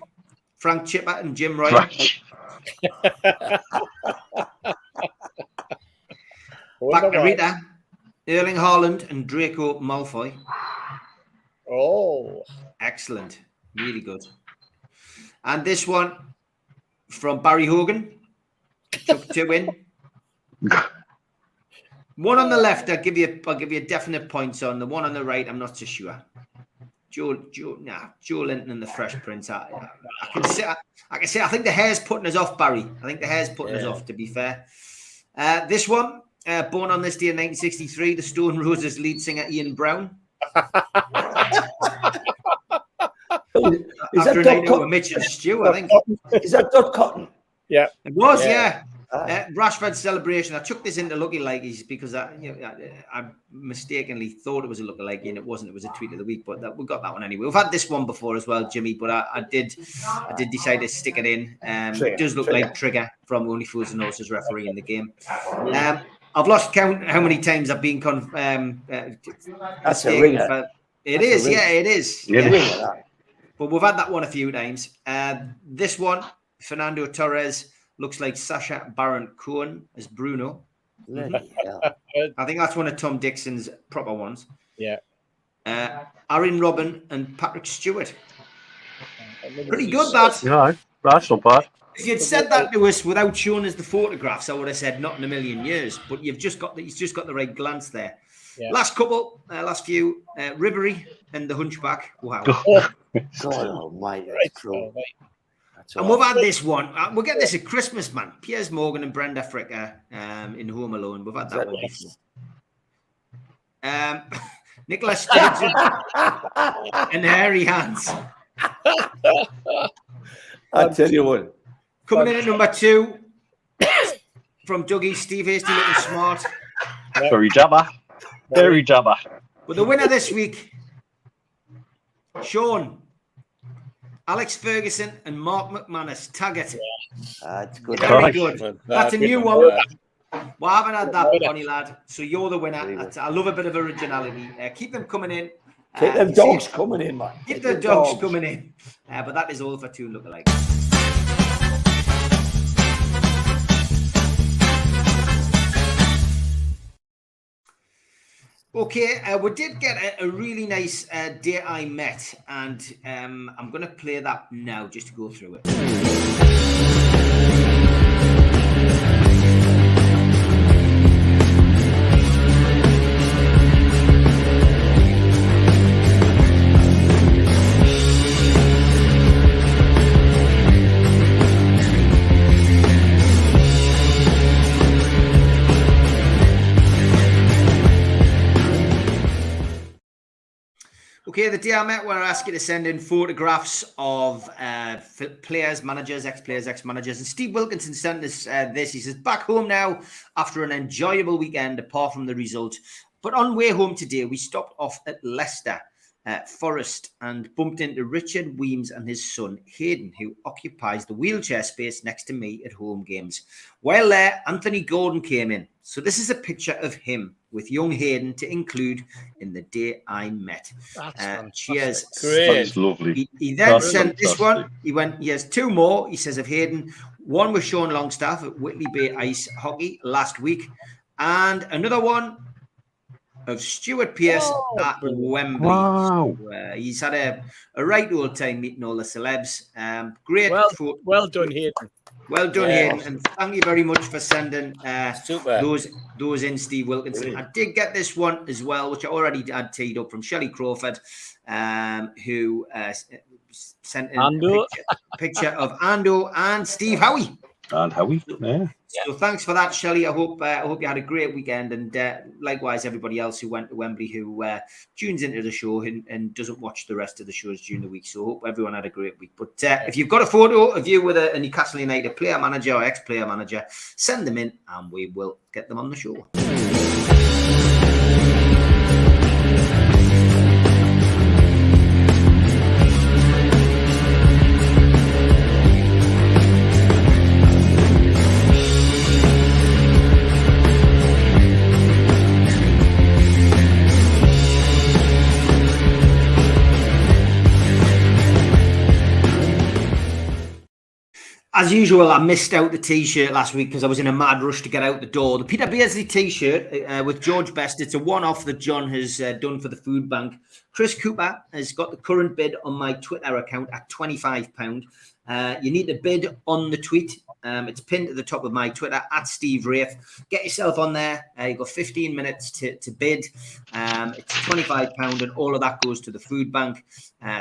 Frank Chipper, and Jim Ryan. Back to Rita, Erling Haaland and Draco Malfoy. Oh, excellent. Really good. And this one from Barry Hogan. Took 2 in. One on the left, I'll give you definite points on. The one on the right, I'm not so sure. Joe Linton and the Fresh Prince. I can say I think the hair's putting us off, Barry. I think the hair's putting us off, to be fair. This one, born on this day in 1963, the Stone Roses lead singer Ian Brown. Is that Dot Cotton? Mitch and Stu, I think. Is that Dot Cotton? Yeah. It was, yeah. Rashford's celebration. I took this into looky-likeys because I mistakenly thought it was a looky-likey and it wasn't. It was a tweet of the week, but we got that one anyway. We've had this one before as well, Jimmy, but I did decide to stick it in. It does look like Trigger from Only Fools and Horses referee in the game. I've lost count how many times I've been That's a ringer. It is. Yeah. But we've had that one a few times. This one, Fernando Torres. Looks like Sacha Baron Cohen as Bruno. I think that's one of Tom Dixon's proper ones. Yeah. Aaron Robin and Patrick Stewart. Pretty good, that. Yeah, that's not bad. If you'd said that to us without showing us the photographs, I would have said not in a million years. But he's just got the right glance there. Yeah. Last few, Ribery and the Hunchback. Wow. God almighty. And we've had this one. We'll get this at Christmas, man. Piers Morgan and Brenda Fricker in Home Alone. We've had that one before. Nicholas Sturgeon and Hairy Hands. I'll tell you what. Coming in at number 2 from Dougie, Steve Hasty looking smart. Very jabber. Very jabber. But the winner this week, Sean. Alex Ferguson and Mark McManus. Tag it. That's good. Very good. That's a new one. We haven't had that, Bonnie lad. So you're the winner. I love a bit of originality. Keep them coming in. Keep them dogs coming in, man. Keep the dogs coming in. But that is all for 2 lookalikes. Okay, we did get a really nice Day I Met, and I'm going to play that now just to go through it. Okay, the day I met, where I asked you to send in photographs of players, managers, ex-players, ex-managers, and Steve Wilkinson sent us this. He says, back home now after an enjoyable weekend, apart from the result. But on way home today, we stopped off at Leicester Forest and bumped into Richard Weems and his son, Hayden, who occupies the wheelchair space next to me at home games. While there, Anthony Gordon came in. So this is a picture of him with young Hayden to include in the day I met. Cheers. Great. That's lovely. He then That's sent this fantastic. one. He went, he has two more, he says, of Hayden. One with Sean Longstaff at Whitley Bay Ice Hockey last week. And another one of Stuart Pearce at Wembley. Wow. So, he's had a right old time meeting all the celebs. Great. Well done, Hayden. Well done, Yeah. Hayden, and thank you very much for sending Super. those in, Steve Wilkinson. I did get this one as well, which I already had teed up from Shelley Crawford, who sent in a picture of Ando and Steve Howie. And Howie, yeah. So thanks for that, Shelley. I hope you had a great weekend, and likewise everybody else who went to Wembley, who tunes into the show and doesn't watch the rest of the shows during the week. So I hope everyone had a great week. But if you've got a photo of you with a Newcastle United player manager or ex-player manager, send them in and we will get them on the show. As usual, I missed out the T-shirt last week because I was in a mad rush to get out the door. The Peter Beardsley T-shirt with George Best. It's a one-off that John has done for the food bank. Chris Cooper has got the current bid on my Twitter account at £25. You need to bid on the tweet. It's pinned at the top of my Twitter at Steve Wraith. Get yourself on there. You've got 15 minutes to bid. It's £25 and all of that goes to the food bank.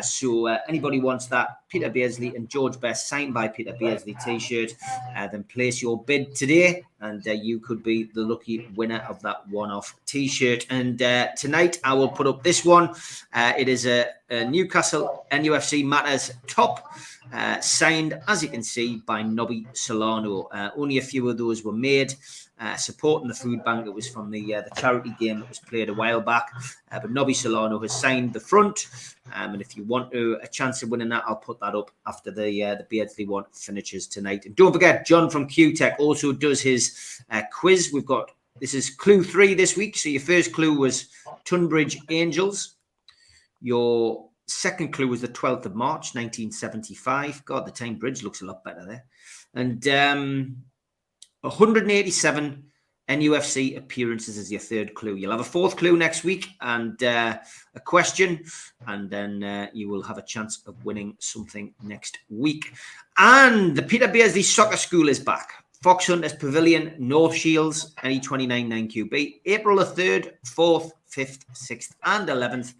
So anybody wants that Peter Beardsley and George Best signed by Peter Beardsley T-shirt, then place your bid today and you could be the lucky winner of that one-off T-shirt. And tonight I will put up this one. It is a Newcastle NUFC Matters top, signed, as you can see, by Nobby Solano. Only a few of those were made. Supporting the food bank. It was from the charity game that was played a while back. But Nobby Solano has signed the front. And if you want a chance of winning that, I'll put that up after the Beardsley one finishes tonight. And don't forget, John from Q-Tech also does his quiz. This is clue 3 this week. So your first clue was Tunbridge Angels. Your second clue was the 12th of March, 1975. God, the Tyne Bridge looks a lot better there. And 187 NUFC appearances is your third clue. You'll have a fourth clue next week and a question, and then you will have a chance of winning something next week. And the Peter Beardsley Soccer School is back. Fox Hunters Pavilion, North Shields, NE29 9QB, April the 3rd, 4th, 5th, 6th, and 11th.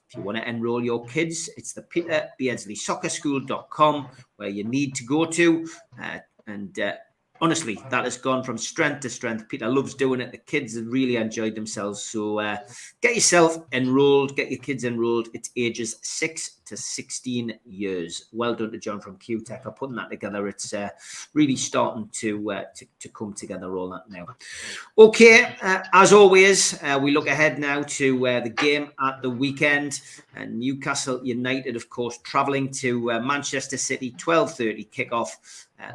If you want to enroll your kids, it's the peterbeardsley.soccerschool.com where you need to go to. Honestly, that has gone from strength to strength. Peter loves doing it. The kids have really enjoyed themselves. So get yourself enrolled. Get your kids enrolled. It's ages 6 to 16 years. Well done to John from Q-Tech for putting that together. It's really starting to come together, all that now. Okay, as always, we look ahead now to the game at the weekend. And Newcastle United, of course, travelling to Manchester City, 12:30 kickoff.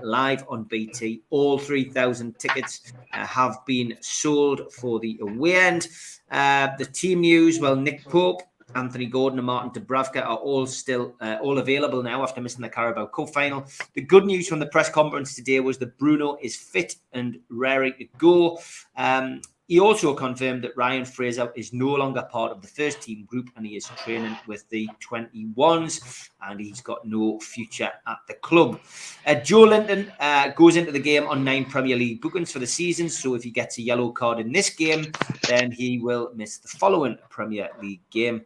Live on BT. All 3,000 tickets have been sold for the away end. The team news, well, Nick Pope, Anthony Gordon and Martin Dubravka are all still all available now after missing the Carabao Cup final. The good news from the press conference today was that Bruno is fit and raring to go. He also confirmed that Ryan Fraser is no longer part of the first team group and he is training with the 21s. and he's got no future at the club. Joe Linton goes into the game on 9 Premier League bookings for the season, so if he gets a yellow card in this game, then he will miss the following Premier League game.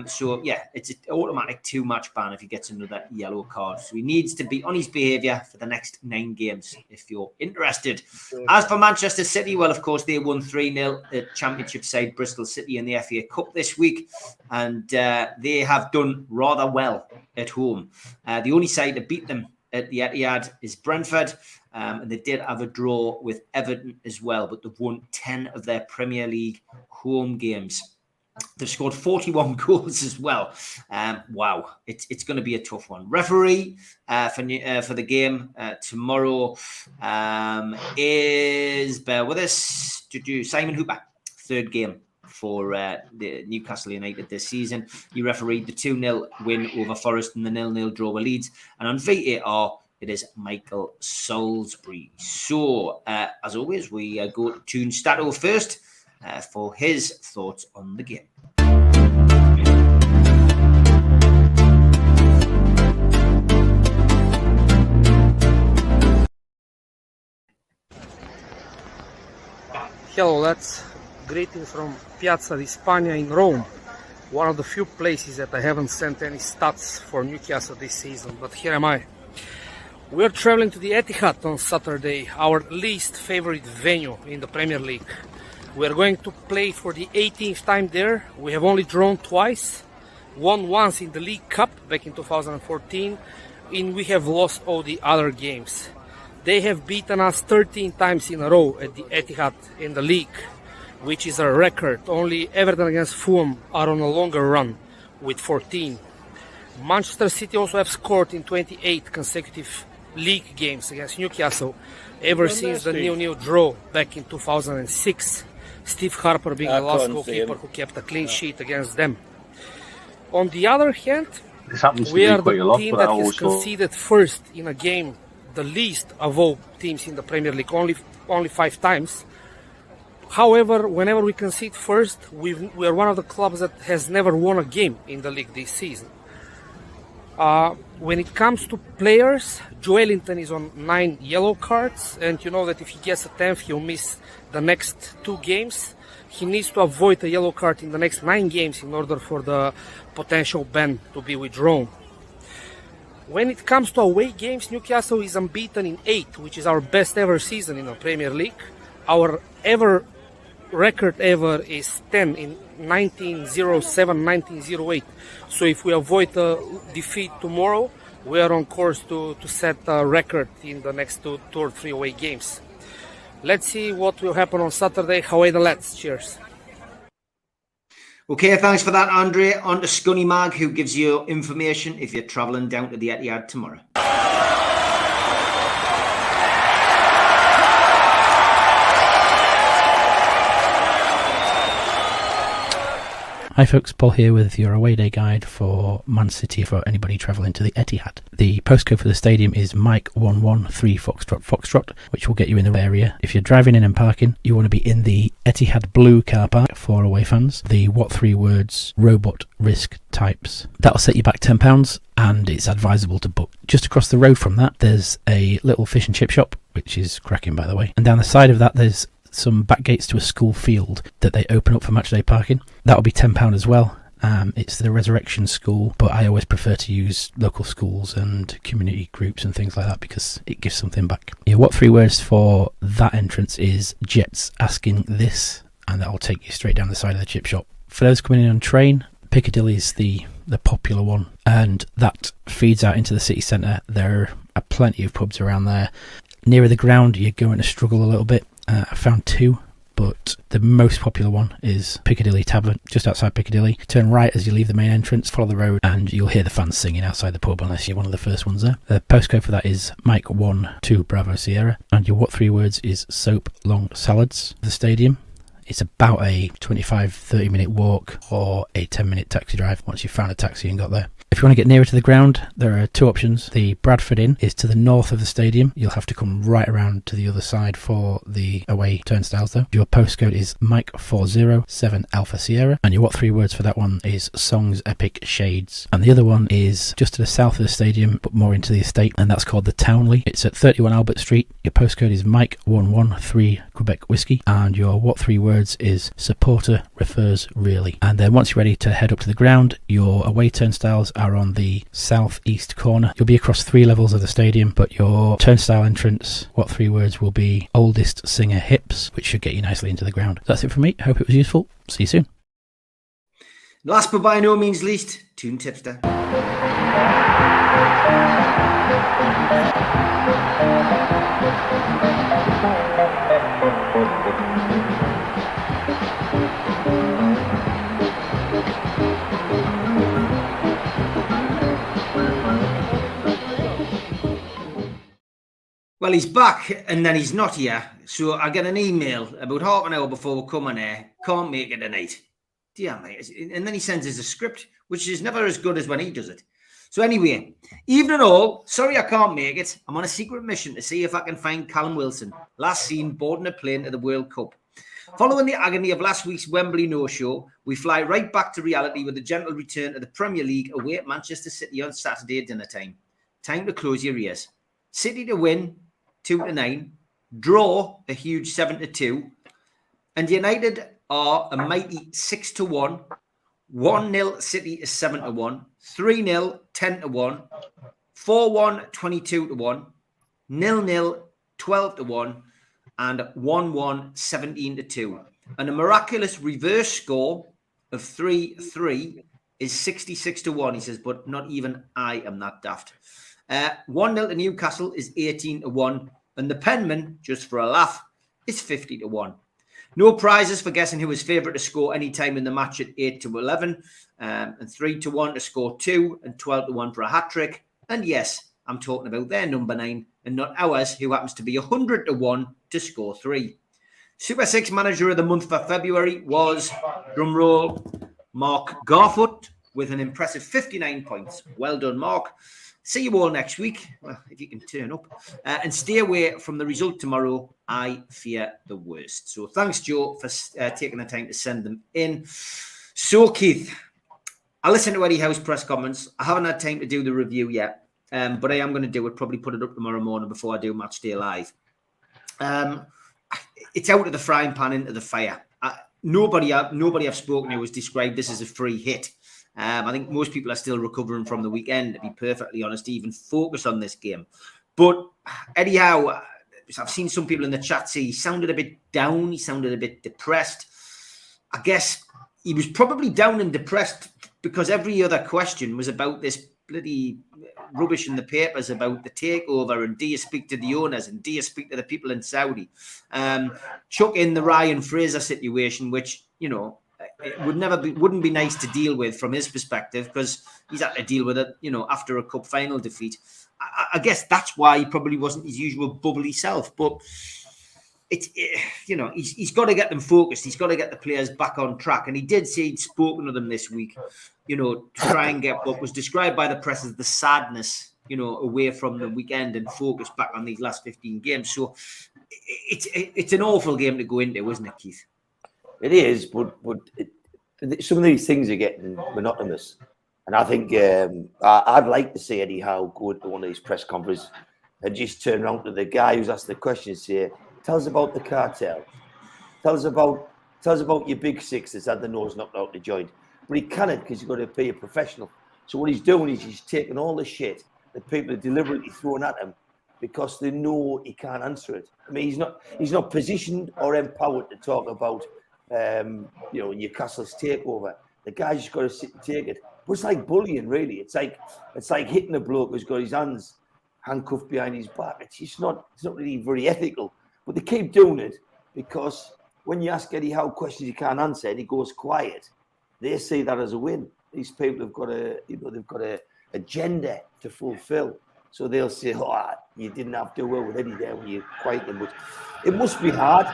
So yeah, it's an automatic 2-match ban if he gets another yellow card. So he needs to be on his behaviour for the next 9 games if you're interested. As for Manchester City, well, of course, they won 3-0 at Championship side Bristol City in the FA Cup this week, and they have done rather well at home. The only side to beat them at the Etihad is Brentford, and they did have a draw with Everton as well, but they've won 10 of their Premier League home games. They've scored 41 goals as well. Wow, it's going to be a tough one. Referee for the game tomorrow is, bear with us, Simon Hooper, third game for the Newcastle United this season. He refereed the 2-0 win over Forest and the 0-0 draw with Leeds. And on VAR, it is Michael Salisbury. So, as always, we go to Toon Stato first for his thoughts on the game. Hello lads, greetings from Piazza di Spagna in Rome, one of the few places that I haven't sent any stats for Newcastle this season, but here am I. We're traveling to the Etihad on Saturday, our least favorite venue in the Premier League. We're going to play for the 18th time there. We have only drawn twice, won once in the League Cup back in 2014, and we have lost all the other games. They have beaten us 13 times in a row at the Etihad in the league, which is a record. Only Everton against Fulham are on a longer run with 14. Manchester City also have scored in 28 consecutive league games against Newcastle ever since the 0-0 draw back in 2006. Steve Harper being the last goalkeeper who kept a clean sheet against them. On the other hand, we are the team that has conceded first in a game, the least of all teams in the Premier League, only 5 times. However, whenever we concede first, we are one of the clubs that has never won a game in the league this season. When it comes to players, Joelinton is on 9 yellow cards, and you know that if he gets a 10th, he'll miss the next 2 games. He needs to avoid a yellow card in the next 9 games in order for the potential ban to be withdrawn. When it comes to away games, Newcastle is unbeaten in 8, which is our best ever season in the Premier League. Our record ever is 10 in 1907-1908. So if we avoid a defeat tomorrow, we are on course to set a record in the next 2 or 3 away games. Let's see what will happen on Saturday. Away the lads. Cheers. Okay, thanks for that, Andre. On to Scunny Mag, who gives you information if you're travelling down to the Etihad tomorrow. Hi folks, Paul here with your away day guide for Man City for anybody travelling to the Etihad. The postcode for the stadium is Mike 113 Foxtrot, which will get you in the area. If you're driving in and parking, you want to be in the Etihad Blue car park for away fans. The what 3 words robot risk types. That'll set you back £10 and it's advisable to book. Just across the road from that, there's a little fish and chip shop, which is cracking by the way. And down the side of that, there's some back gates to a school field that they open up for matchday parking. That'll be £10 as well. It's the Resurrection School, but I always prefer to use local schools and community groups and things like that because it gives something back. Yeah, what 3 words for that entrance is Jets asking this, and that'll take you straight down the side of the chip shop. For those coming in on train, Piccadilly is the popular one, and that feeds out into the city centre. There are plenty of pubs around there. Nearer the ground, you're going to struggle a little bit. I found 2, but the most popular one is Piccadilly Tavern, just outside Piccadilly. Turn right as you leave the main entrance, follow the road, and you'll hear the fans singing outside the pub unless you're one of the first ones there. The postcode for that is Mike 12 Bravo Sierra, and your what 3 words is soap long salads. The stadium, it's about a 25-30 minute walk or a 10-minute taxi drive once you've found a taxi and got there. If you want to get nearer to the ground, there are two options. The Bradford Inn is to the north of the stadium. You'll have to come right around to the other side for the away turnstiles though. Your postcode is Mike 407 Alpha Sierra, and your what 3 words for that one is Songs Epic Shades. And the other one is just to the south of the stadium, but more into the estate, and that's called the Townley. It's at 31 Albert Street. Your postcode is Mike 113 Quebec Whiskey, and your what 3 words is Supporter Refers Really. And then once you're ready to head up to the ground, your away turnstiles are on the southeast corner. You'll be across 3 levels of the stadium, but your turnstile entrance, what 3 words will be Oldest Singer Hips, which should get you nicely into the ground. That's it from me. Hope it was useful. See you soon. Last but by no means least, Toon Tipster. Well, he's back and then he's not here. So I get an email about half an hour before we come on air. Can't make it tonight. Dear mate. And then he sends us a script, which is never as good as when he does it. So anyway, evening all. Sorry I can't make it. I'm on a secret mission to see if I can find Callum Wilson. Last seen boarding a plane to the World Cup. Following the agony of last week's Wembley no-show, we fly right back to reality with a gentle return to the Premier League away at Manchester City on Saturday at dinner time. Time to close your ears. City to win 2-9, draw a huge 7-2, and United are a mighty 6-1. 1-0 City is 7-1, 3-0 10-1, 4-1 22-1, 0-0 12-1, and 1-1 17-2. And a miraculous reverse score of 3-3 is 66-1. He says, but not even I am that daft. 1-0 to Newcastle is 18-1, and the Penman, just for a laugh, is 50-1. No prizes for guessing who was favourite to score any time in the match at 8-11, and 3-1 to score 2, and 12-1 for a hat-trick. And yes, I'm talking about their number 9, and not ours, who happens to be 100-1 to score 3. Super 6 Manager of the Month for February was, drumroll, Mark Garfoot, with an impressive 59 points. Well done, Mark. See you all next week, well, if you can turn up, and stay away from the result tomorrow. I fear the worst. So thanks, Joe, for taking the time to send them in. So, Keith, I listened to Eddie Howe's press comments. I haven't had time to do the review yet, but I am going to do it, probably put it up tomorrow morning before I do Match Day Live. It's out of the frying pan into the fire. Nobody I've spoken to has described this as a free hit. I think most people are still recovering from the weekend, to be perfectly honest, to even focus on this game. But Eddie Howe, I've seen some people in the chat say he sounded a bit down. He sounded a bit depressed. I guess he was probably down and depressed because every other question was about this bloody rubbish in the papers about the takeover and do you speak to the owners and do you speak to the people in Saudi? Chuck in the Ryan Fraser situation, which, you know, it wouldn't be nice to deal with from his perspective because he's had to deal with it, you know, after a cup final defeat. I guess that's why he probably wasn't his usual bubbly self. But he's got to get them focused. He's got to get the players back on track. And he did say he'd spoken to them this week, you know, to try and get what was described by the press as the sadness, you know, away from the weekend and focus back on these last 15 games. So it's an awful game to go into, isn't it, Keith? It is, but some of these things are getting monotonous. And I think I'd like to see Eddie Howe go to one of these press conferences and just turn around to the guy who's asked the question and say, tell us about the cartel. Tell us about your big six that's had the nose knocked out the joint. But he can't because he's got to be a professional. So what he's doing is he's taking all the shit that people are deliberately throwing at him because they know he can't answer it. I mean, he's not positioned or empowered to talk about Newcastle's takeover. The guy's just got to sit and take it. But it's like bullying, really. It's like hitting a bloke who's got his hands handcuffed behind his back. It's not really very ethical. But they keep doing it because when you ask Eddie Howe questions he can't answer and he goes quiet, they see that as a win. These people have got a agenda to fulfill. So they'll say, you didn't have to well with Eddie there when you quiet them. But it must be hard.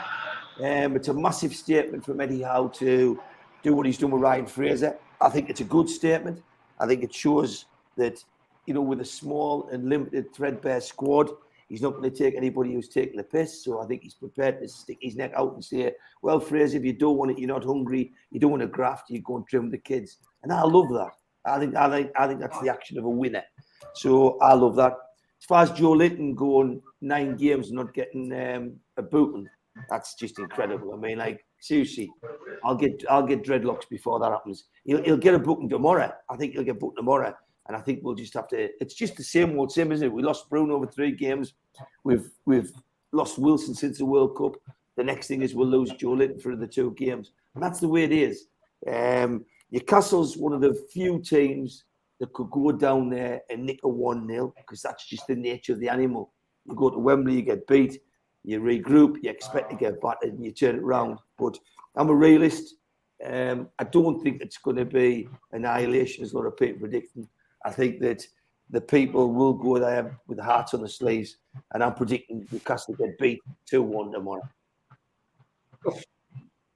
It's a massive statement from Eddie Howe to do what he's done with Ryan Fraser. I think it's a good statement. I think it shows that, you know, with a small and limited threadbare squad, he's not going to take anybody who's taking the piss. So I think he's prepared to stick his neck out and say, well, Fraser, if you don't want it, you're not hungry, you don't want to graft, you go and trim the kids. And I love that. I think that's the action of a winner. So I love that. As far as Joe Linton going 9 games and not getting a booting, that's just incredible. I mean, like, seriously, I'll get dreadlocks before that happens. He'll get a booking tomorrow. I think he'll get booked tomorrow. And I think we'll just have to. It's just the same old same, isn't it? We lost Bruno over 3 games. We've lost Wilson since the World Cup. The next thing is we'll lose Joe Linton for the 2 games, and that's the way it is. Newcastle's one of the few teams that could go down there and nick a 1-0 because that's just the nature of the animal. You go to Wembley, you get beat, you regroup, you expect to get battered, and you turn it around. But I'm a realist. I don't think it's going to be annihilation, as a lot of people predicting. I think that the people will go there with the hearts on the sleeves, and I'm predicting Newcastle get beat 2-1 tomorrow.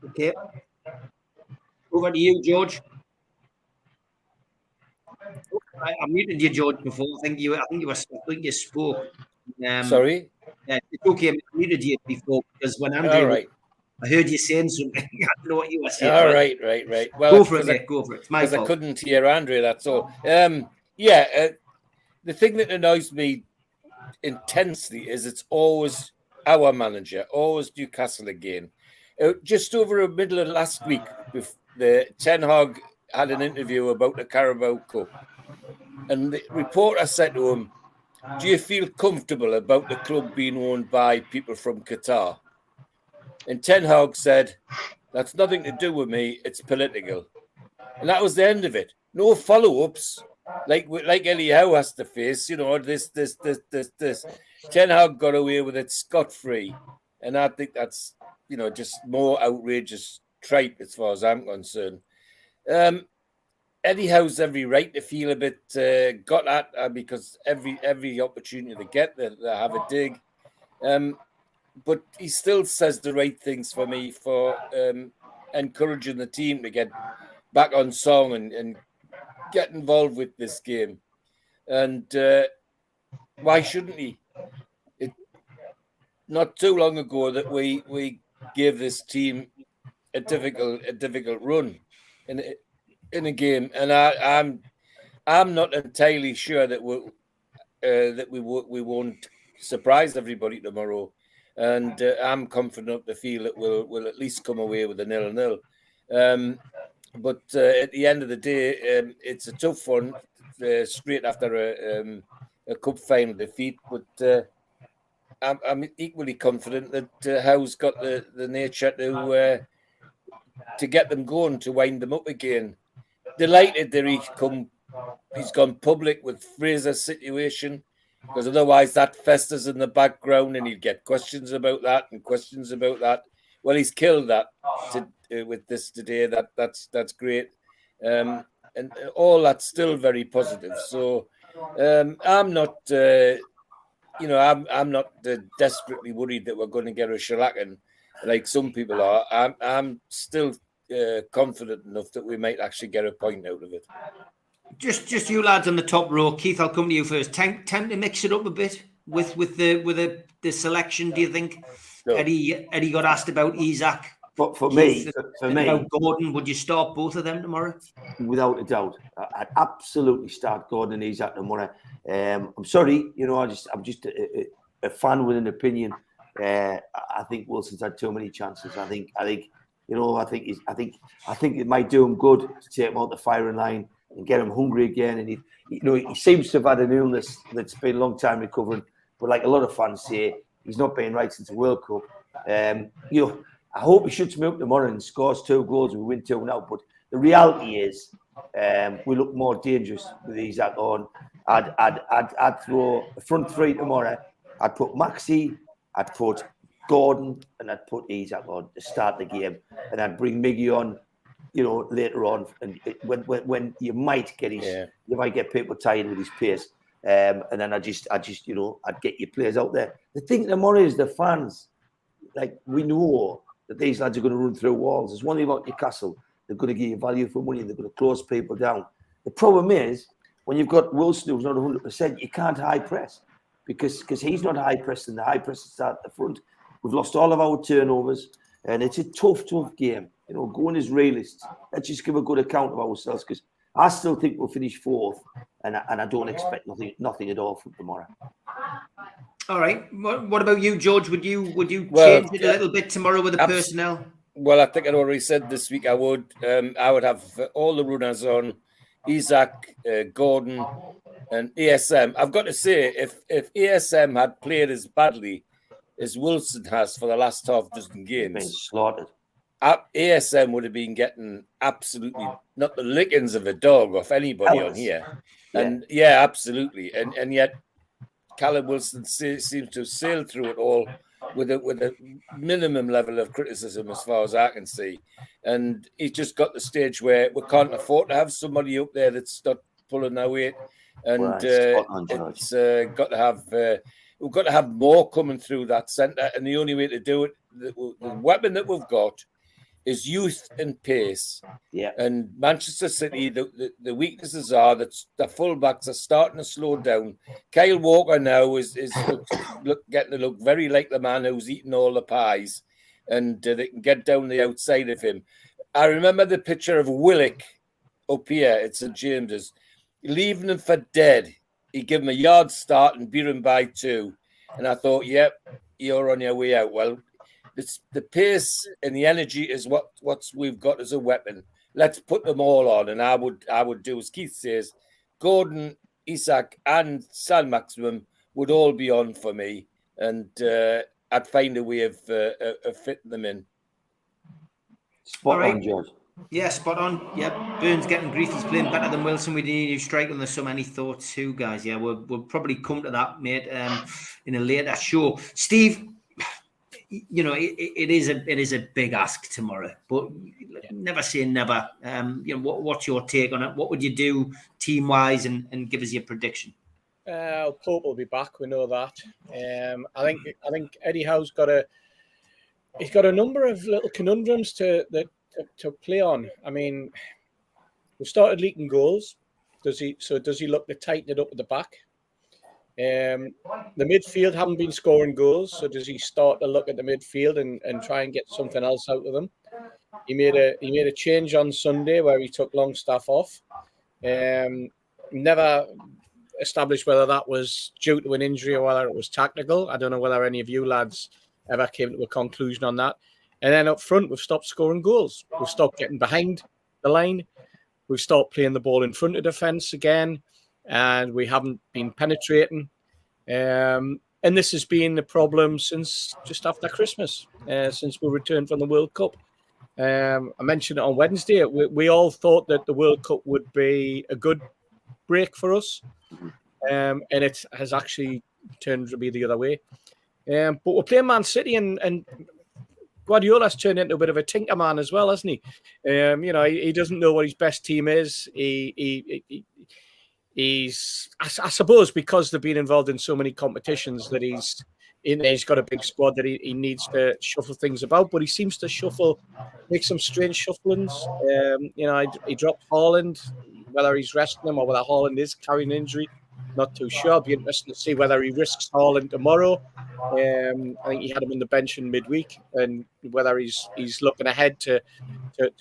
Okay. Over to you, George. I muted you, George, before. I think you spoke. Sorry? It's okay. I muted you before because when Andrew, I heard you saying something. I don't know what you were saying. All right. Well, go for it, mate. Go for it. It's my fault. I couldn't hear Andrea, that's all. The thing that annoys me intensely is it's always our manager, always Newcastle again. Just over the middle of last week, the Ten Hag had an interview about the Carabao Cup. And the reporter said to him, do you feel comfortable about the club being owned by people from Qatar? And Ten Hag said, that's nothing to do with me, it's political. And that was the end of it. No follow-ups, like Eddie Howe has to face, you know, this. Ten Hag got away with it scot-free. And I think that's, you know, just more outrageous tripe as far as I'm concerned. Eddie Howe's every right to feel a bit got at because every opportunity they get, they have a dig. But he still says the right things for me for encouraging the team to get back on song and get involved with this game. And why shouldn't he? Not too long ago that we gave this team a difficult run in a game, and I'm not entirely sure that we won't surprise everybody tomorrow, and I'm confident to feel that we'll at least come away with a 0-0. But at the end of the day, it's a tough one straight after a cup final defeat. But I'm equally confident that Howe's got the nature to get them going, to wind them up again. Delighted that he's gone public with Fraser's situation, because otherwise that festers in the background and he'd get questions about that and questions about that. Well, he's killed that with this today. That's great, and all that's still very positive. So I'm not, I'm not desperately worried that we're going to get a shellacking like some people are. I'm still confident enough that we might actually get a point out of it. Just you lads on the top row. Keith, I'll come to you first. Time to mix it up a bit with the selection. Do you think? No. Eddie got asked about Isak. But for me, about Gordon, would you start both of them tomorrow? Without a doubt, I'd absolutely start Gordon and Isak tomorrow. I'm sorry, I'm just a fan with an opinion. I think Wilson's had too many chances. I think it might do him good to take him out the firing line and get him hungry again. And he seems to have had an illness that's been a long time recovering. But like a lot of fans say, he's not been right since the World Cup. I hope he shuts me up tomorrow and scores 2 goals and we win 2-0. But the reality is, we look more dangerous with Isak on. I'd throw a front 3 tomorrow. I'd put Maxi, I'd put Gordon, and I'd put Isak on to start the game, and I'd bring Miggy on, later on. And when you might get you might get people tired with his pace, and then I'd get your players out there. The thing tomorrow is the fans. Like, we know that these lads are going to run through walls. There's one thing about Newcastle: they're going to give you value for money. They're going to close people down. The problem is when you've got Wilson who's not 100%, you can't high press because he's not high pressing. The high press is at the front. We've lost all of our turnovers, and it's a tough game. You know, going as realists. Let's just give a good account of ourselves because I still think we'll finish fourth, and I don't expect nothing at all from tomorrow. All right. What about you, George? Would you change it a little bit tomorrow with the personnel? Well, I think I'd already said this week I would have all the runners on Isaac, Gordon, and ASM. I've got to say, if ASM had played as badly as Wilson has for the last half dozen games, been slaughtered. ASM would have been getting absolutely not the lickings of a dog off anybody on here. And yeah, absolutely. And yet Callum Wilson seems to have sailed through it all with a minimum level of criticism as far as I can see. And he's just got the stage where we can't afford to have somebody up there that's not pulling their weight. And it's got to have we've got to have more coming through that centre. And the only way to do it, the weapon that we've got is youth and pace. Yeah. And Manchester City, the weaknesses are that the fullbacks are starting to slow down. Kyle Walker now is getting to look very like the man who's eating all the pies, and they can get down the outside of him. I remember the picture of Willock up here at St James's, leaving him for dead. He gave him a yard start and beat him by 2. And I thought, yep, you're on your way out. Well, it's the pace and the energy is what we've got as a weapon. Let's put them all on. And I would do as Keith says, Gordon, Isak, and San Maximum would all be on for me, and I'd find a way of fitting them in. Spot on, George. Yeah, spot on. Yeah, Burns getting grief. He's playing better than Wilson. We need a new striker. There's so many thoughts too, guys. Yeah, we'll probably come to that, mate, in a later show. Steve, you know, it is a big ask tomorrow, but never say never. You know, what's your take on it? What would you do team wise, and give us your prediction? Pope will be back. We know that. I think Eddie Howe's got a number of little conundrums to play on. I mean, we've started leaking goals. Does he look to tighten it up at the back? The midfield haven't been scoring goals, so does he start to look at the midfield and try and get something else out of them? He made a change on Sunday where he took Longstaff off. Never established whether that was due to an injury or whether it was tactical. I don't know whether any of you lads ever came to a conclusion on that. And then up front, we've stopped scoring goals. We've stopped getting behind the line. We've stopped playing the ball in front of defence again. And we haven't been penetrating. And this has been the problem since just after Christmas, since we returned from the World Cup. I mentioned it on Wednesday. We all thought that the World Cup would be a good break for us. And it has actually turned to be the other way. But we're playing Man City, and Guardiola's turned into a bit of a tinker man as well, hasn't he? You know, he doesn't know what his best team is. He's, I suppose, because they've been involved in so many competitions that he's got a big squad that he needs to shuffle things about, but he seems to make some strange shufflings. You know, he dropped Haaland, whether he's resting him or whether Haaland is carrying an injury, not too sure. It'll be interesting to see whether he risks Haaland tomorrow. I think he had him on the bench in midweek, and whether he's looking ahead to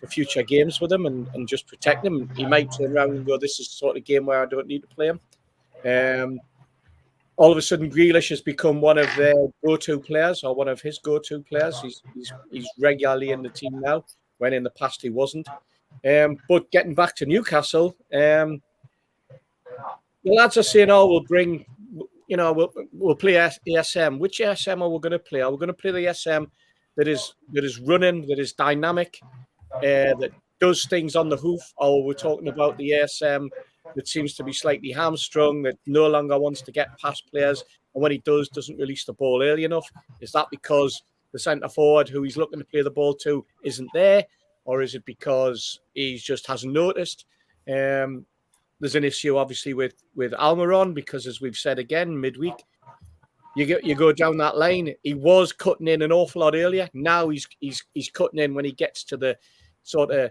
future games with him and just protect him. He might turn around and go, this is the sort of game where I don't need to play him. All of a sudden, Grealish has become one of their go-to players, or one of his go-to players. He's regularly in the team now, when in the past he wasn't. But getting back to Newcastle, the lads are saying, "Oh, we'll bring, you know, we'll play ASM." Which ASM are we going to play? Are we going to play the ASM that is running, that is dynamic, that does things on the hoof, or we're talking about the ASM that seems to be slightly hamstrung, that no longer wants to get past players, and when he doesn't release the ball early enough? Is that because the centre forward who he's looking to play the ball to isn't there, or is it because he just hasn't noticed? There's an issue obviously with Almiron, because as we've said again midweek, you go down that lane. He was cutting in an awful lot earlier. Now he's cutting in when he gets to the sort of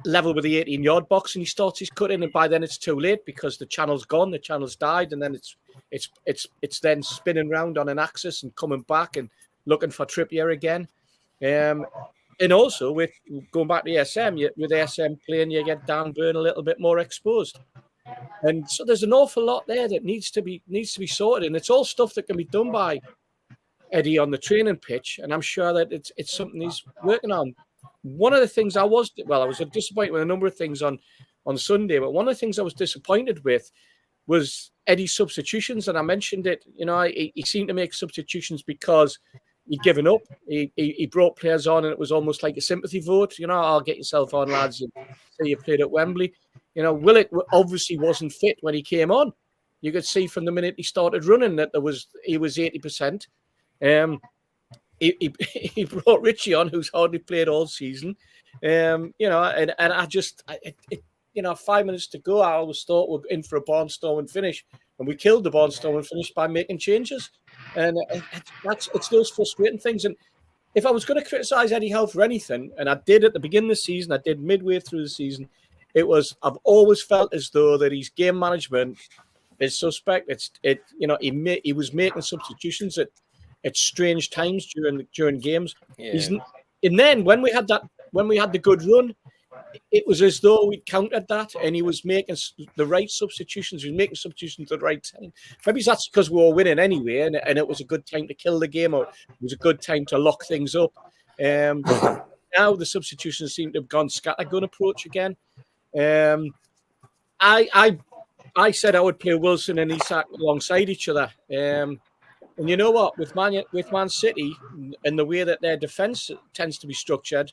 level with the 18-yard box, and he starts his cutting, and by then it's too late because the channel's gone, the channel's died, and then it's then spinning round on an axis and coming back and looking for Trippier again. And also with going back to SM, with SM playing, you get Dan Burn a little bit more exposed. And so there's an awful lot there that needs to be sorted, and it's all stuff that can be done by Eddie on the training pitch, and I'm sure that it's something he's working on. One of the things I was disappointed with a number of things on Sunday, but one of the things I was disappointed with was Eddie's substitutions, and I mentioned it. You know, he seemed to make substitutions because he'd given up. He brought players on, and it was almost like a sympathy vote. You know, I'll get yourself on, lads. And say you played at Wembley. You know, Willett obviously wasn't fit when he came on. You could see from the minute he started running that he was 80%. He brought Richie on, who's hardly played all season. You know, and I just, 5 minutes to go, I always thought we're in for a barnstorming finish, and we killed the barnstorming finish by making changes. And it's those frustrating things. And if I was going to criticise Eddie Howe for anything, and I did at the beginning of the season, I did midway through the season, it was I've always felt as though that his game management is suspect. He was making substitutions at strange times during games. Yeah. And then when we had the good run, it was as though we countered that, and he was making the right substitutions. He was making substitutions at the right time. Maybe that's because we were winning anyway, and it was a good time to kill the game, or it was a good time to lock things up. Now the substitutions seem to have gone scattergun approach again. I said I would play Wilson and Isak alongside each other. And you know what? With Man City and the way that their defence tends to be structured,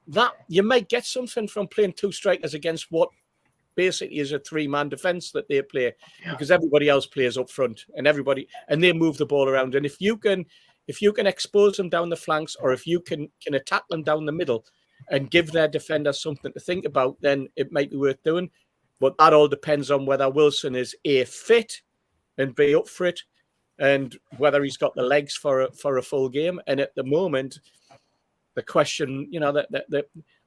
that you might get something from playing two strikers against what basically is a three-man defence that they play, because everybody else plays up front and they move the ball around. And if you can expose them down the flanks, or if you can attack them down the middle and give their defenders something to think about, then it might be worth doing. But that all depends on whether Wilson is A, fit, and B, up for it, and whether he's got the legs for a full game. And at the moment, the question, I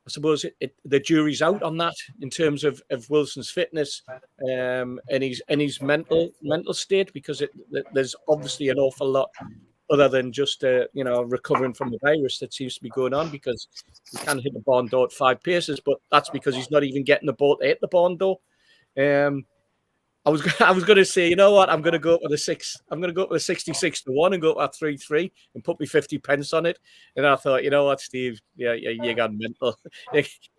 suppose the jury's out on that in terms of Wilson's fitness and his mental state, because there's obviously an awful lot other than just recovering from the virus that seems to be going on, because he can hit the barn door at 5 paces, but that's because he's not even getting the ball to hit the barn door. I was going to say, you know what? I'm going to go up with a 66-1 and go up at 3-3 and put me 50 pence on it. And I thought, you know what, Steve? Yeah, you got mental.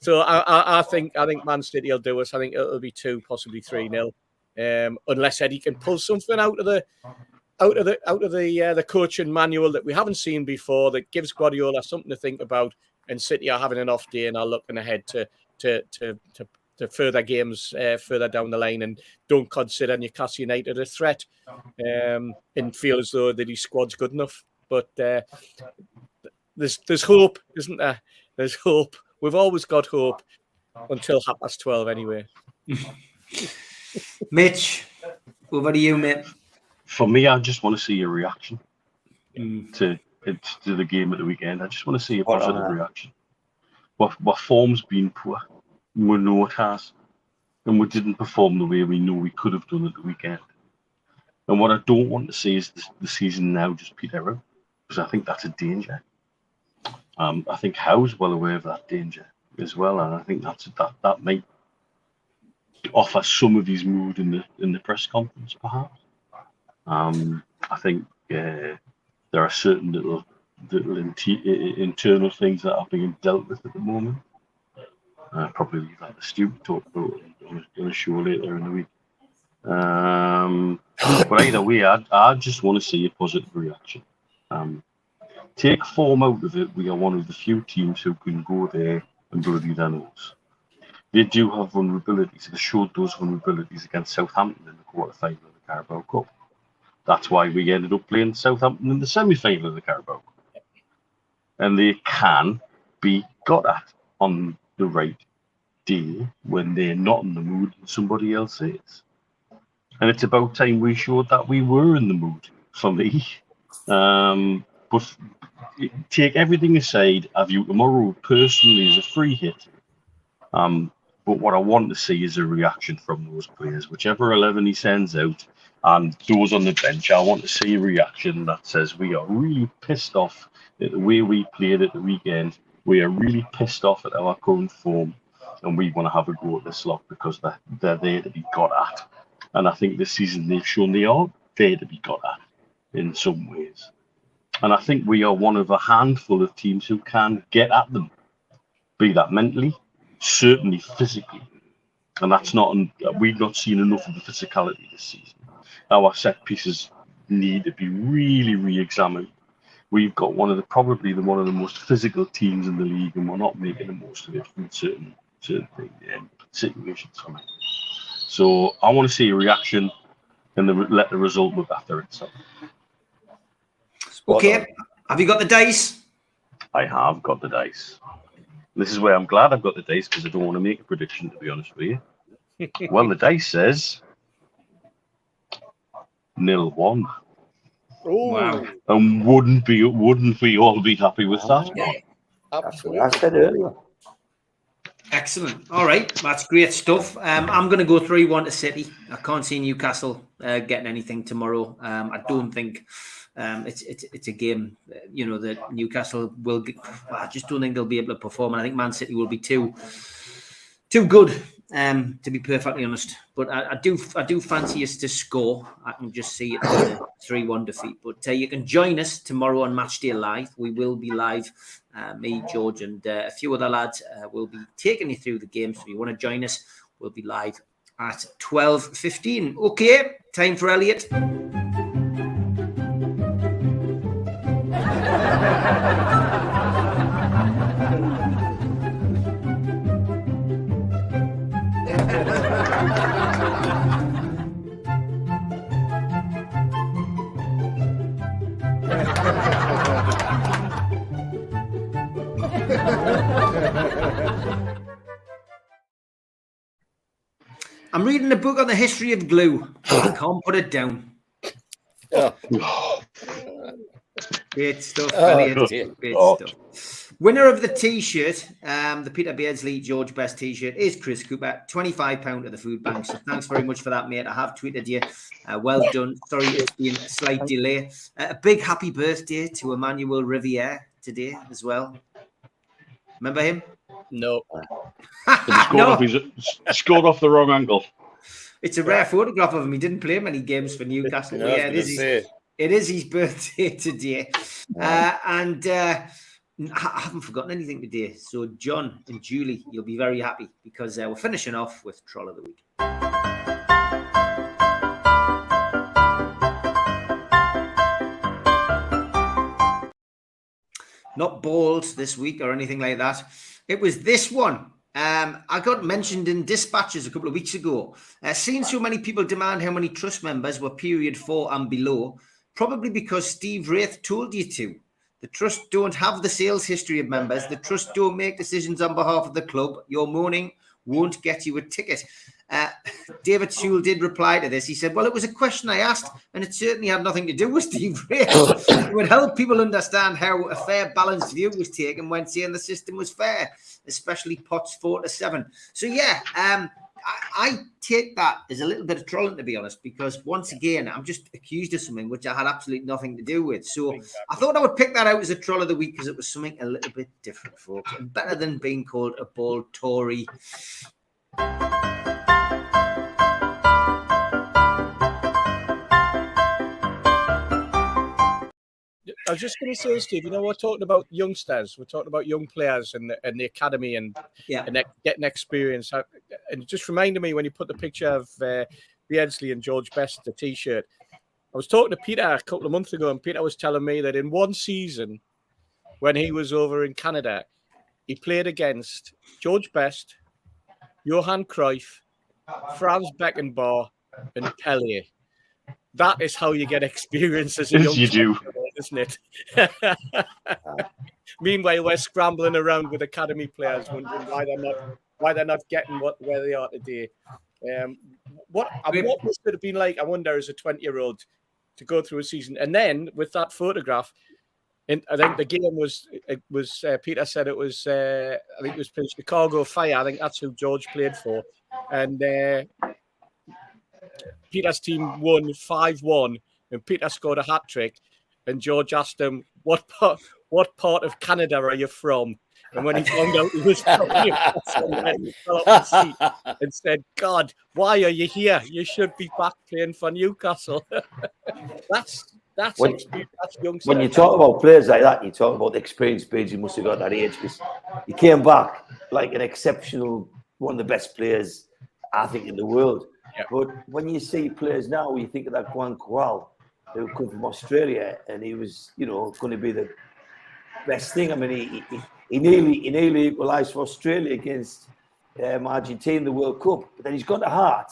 So I think Man City will do us. I think it'll be 2, possibly 3-0, unless Eddie can pull something out of the coaching manual that we haven't seen before, that gives Guardiola something to think about. And City are having an off day and are looking ahead to further games further down the line, and don't consider Newcastle United a threat, and feel as though that his squad's good enough. But there's hope, isn't there? There's hope. We've always got hope until 12:30 anyway. Mitch, over to you, mate. For me, I just want to see a reaction to the game at the weekend. I just want to see a positive reaction. What form's been poor. We know it has, and we didn't perform the way we know we could have done at the weekend. And what I don't want to see is the season now just peter out, because I think that's a danger. I think Howe's well aware of that danger as well, and I think that might offer some of his mood in the press conference, perhaps. I think there are certain little internal things that are being dealt with at the moment. Probably leave that to Stu to talk about on a show later in the week. But either way, I just want to see a positive reaction. Take form out of it. We are one of the few teams who can go there and bloody their nose. They do have vulnerabilities. They showed those vulnerabilities against Southampton in the quarter-final of the Carabao Cup. That's why we ended up playing Southampton in the semi-final of the Carabao Cup. And they can be got at on the right day when they're not in the mood and somebody else is. And it's about time we showed that we were in the mood, for me. But take everything aside, I view tomorrow personally as a free hit. But what I want to see is a reaction from those players. Whichever 11 he sends out and those on the bench, I want to see a reaction that says we are really pissed off at the way we played at the weekend. We are really pissed off at our current form, and we want to have a go at this lot because they're there to be got at. And I think this season they've shown they are there to be got at in some ways. And I think we are one of a handful of teams who can get at them, be that mentally, certainly physically. And that's not, we've not seen enough of the physicality this season. Our set pieces need to be really re-examined. We've got probably one of the most physical teams in the league, and we're not making the most of it from certain situations for me. So I want to see a reaction and let the result look after itself. Okay, have you got the dice? I have got the dice. This is where I'm glad I've got the dice because I don't want to make a prediction, to be honest with you. Well, the dice says 0-1. Wow. And wouldn't we all be happy with that? Yeah. That's what I said earlier. Excellent. All right, that's great stuff. I'm going to go 3-1 to City. I can't see Newcastle getting anything tomorrow. I don't think it's a game, that Newcastle will. I just don't think they'll be able to perform. And I think Man City will be too good, to be perfectly honest. But I do fancy us to score. I can just see it as a 3-1 defeat. But you can join us tomorrow on Matchday Live. We will be live. Me, George, and a few other lads will be taking you through the game. So if you want to join us, we'll be live at 12:15. Okay, time for Elliot. I'm reading a book on the history of glue. I can't put it down. Great stuff, Elliot. Great stuff. Winner of the T-shirt, the Peter Beardsley George Best T-shirt, is Chris Cooper. £25 at the food bank. So thanks very much for that, mate. I have tweeted you. Well done. Sorry, it's been a slight delay. A big happy birthday to Emmanuel Riviere today as well. Remember him? No. Scored off the wrong angle. It's a rare photograph of him. He didn't play many games for Newcastle. No, yeah, it is his birthday today. And I haven't forgotten anything today. So John and Julie, you'll be very happy because we're finishing off with Troll of the Week. Not balls this week or anything like that. It was this one. I got mentioned in dispatches a couple of weeks ago. Seeing so many people demand how many trust members were period 4 and below, probably because Steve Wraith told you to. The trust don't have the sales history of members. The trust don't make decisions on behalf of the club. Your moaning won't get you a ticket. David Sewell did reply to this. He said, well, it was a question I asked, and it certainly had nothing to do with Steve Wraith. It would help people understand how a fair, balanced view was taken when saying the system was fair, especially pots 4-7. So, yeah, I take that as a little bit of trolling, to be honest, because once again, I'm just accused of something which I had absolutely nothing to do with. So I thought I would pick that out as a troll of the week because it was something a little bit different, folks, and better than being called a bald Tory. I was just going to say, Steve, we're talking about youngsters. We're talking about young players and the academy and getting experience. And it just reminded me when you put the picture of Beardsley and George Best, the T-shirt. I was talking to Peter a couple of months ago, and Peter was telling me that in one season, when he was over in Canada, he played against George Best, Johan Cruyff, Franz Beckenbauer, and Pelé. That is how you get experience as a young you do, isn't it? Meanwhile, we're scrambling around with academy players, wondering why they're not getting where they are today. What must it have been like? I wonder, as a 20-year-old, to go through a season, and then with that photograph, I think the game was Peter said it was I think it was Chicago Fire. I think that's who George played for, and Peter's team won 5-1, and Peter scored a hat trick. And George asked him, "What part of Canada are you from?" And when he found out he was from Newcastle, he fell off his seat and said, "God, why are you here? You should be back playing for Newcastle." That's When- experience. That's young. When you talk about players like that, you talk about the experience Page he must have got at that age, because he came back like an exceptional, one of the best players, I think, in the world. Yeah. But when you see players now, you think of that Guan Kual, who come from Australia, and he was, going to be the best thing. I mean, he nearly equalised for Australia against Argentina in the World Cup, but then he's got the heart,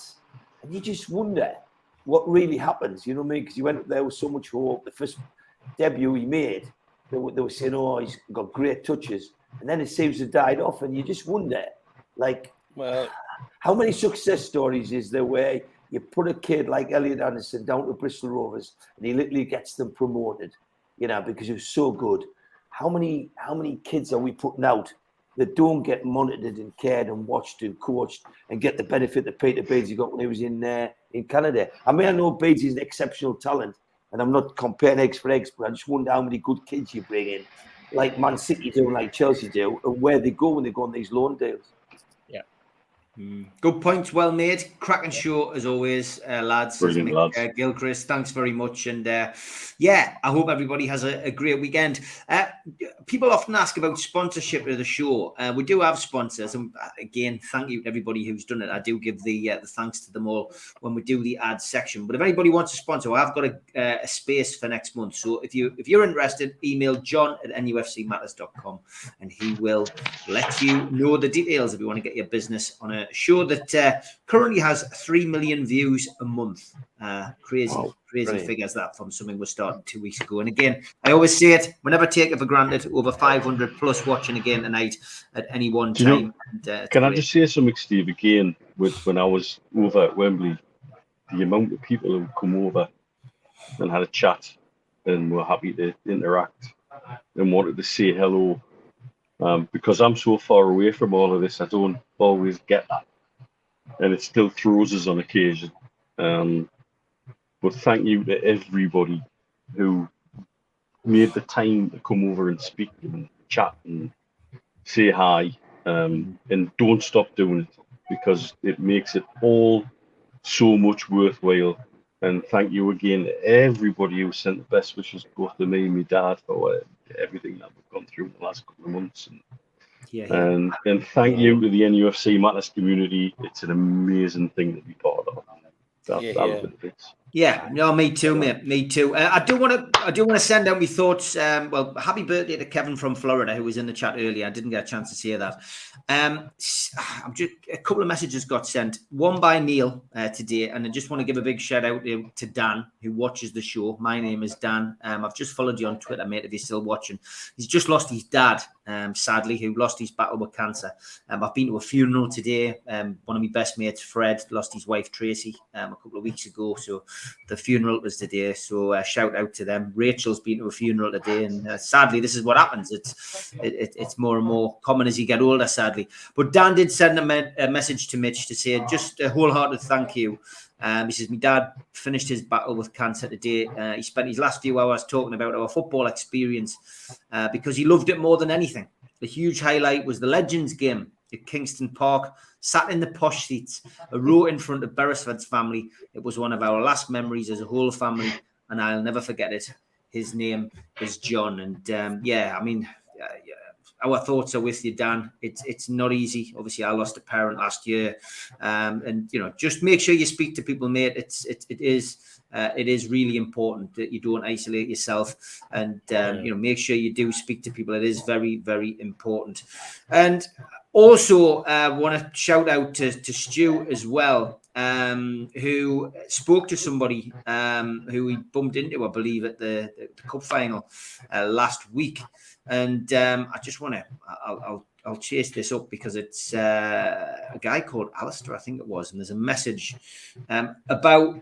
and you just wonder what really happens. You know what I mean? Because he went up there with so much hope. The first debut he made, they were saying, "Oh, he's got great touches," and then it seems to have died off, and you just wonder, like, Well, how many success stories is there where you put a kid like Elliot Anderson down to Bristol Rovers and he literally gets them promoted, because he was so good. How many kids are we putting out that don't get monitored and cared and watched and coached and get the benefit that Peter Beardsley got when he was in Canada? I mean, I know Beardsley is an exceptional talent, and I'm not comparing eggs for eggs, but I just wonder how many good kids you bring in, like Man City do and like Chelsea do, and where they go when they go on these loan deals. Good points, well made. Cracking show as always, lads. Brilliant, lads. Gilchrist, thanks very much. And I hope everybody has a great weekend. People often ask about sponsorship of the show. We do have sponsors, and again, thank you to everybody who's done it. I do give the thanks to them all when we do the ads section. But if anybody wants to sponsor, I've got a space for next month. So if you're interested, email john@nufcmatters.com, and he will let you know the details if you want to get your business on a show that currently has 3 million views a month. Crazy brilliant. figures that from something we started 2 weeks ago. And again, I always say it, we never take it for granted. Over 500 plus watching again tonight at any one time. Can I just say something, Steve, again, when I was over at Wembley, the amount of people who come over and had a chat and were happy to interact and wanted to say hello. Because I'm so far away from all of this, I don't always get that. And it still throws us on occasion. But thank you to everybody who made the time to come over and speak and chat and say hi. And don't stop doing it, because it makes it all so much worthwhile. And thank you again to everybody who sent the best wishes, both to me and my dad, for everything that we've gone through in the last couple of months. And thank you to the NUFC Matters community. It's an amazing thing to be part of. I love it. Yeah, no, me too, mate. Me too. I do want to send out my thoughts. Well, happy birthday to Kevin from Florida, who was in the chat earlier. I didn't get a chance to say that. A couple of messages got sent. One by Neil today, and I just want to give a big shout out to Dan, who watches the show. My name is Dan. I've just followed you on Twitter, mate. If you're still watching, he's just lost his dad. Sadly, who lost his battle with cancer. I've been to a funeral today. One of my best mates, Fred, lost his wife Tracy a couple of weeks ago. So the funeral was today. So shout out to them. Rachel's been to a funeral today, and sadly, this is what happens. It's more and more common as you get older, sadly. But Dan did send a message to Mitch to say just a wholehearted thank you. He says, my dad finished his battle with cancer today. He spent his last few hours talking about our football experience because he loved it more than anything. The huge highlight was the Legends game at Kingston Park, sat in the posh seats, a row in front of Beresford's family. It was one of our last memories as a whole family, and I'll never forget it. His name is John. And our thoughts are with you, Dan. It's not easy. Obviously, I lost a parent last year, and just make sure you speak to people, mate. It is really important that you don't isolate yourself, and make sure you do speak to people. It is very, very important. And also, want to shout out to Stu as well, who spoke to somebody who he bumped into, I believe, at the cup final last week. And I just want to, I'll chase this up because it's a guy called Alistair, I think it was. And there's a message about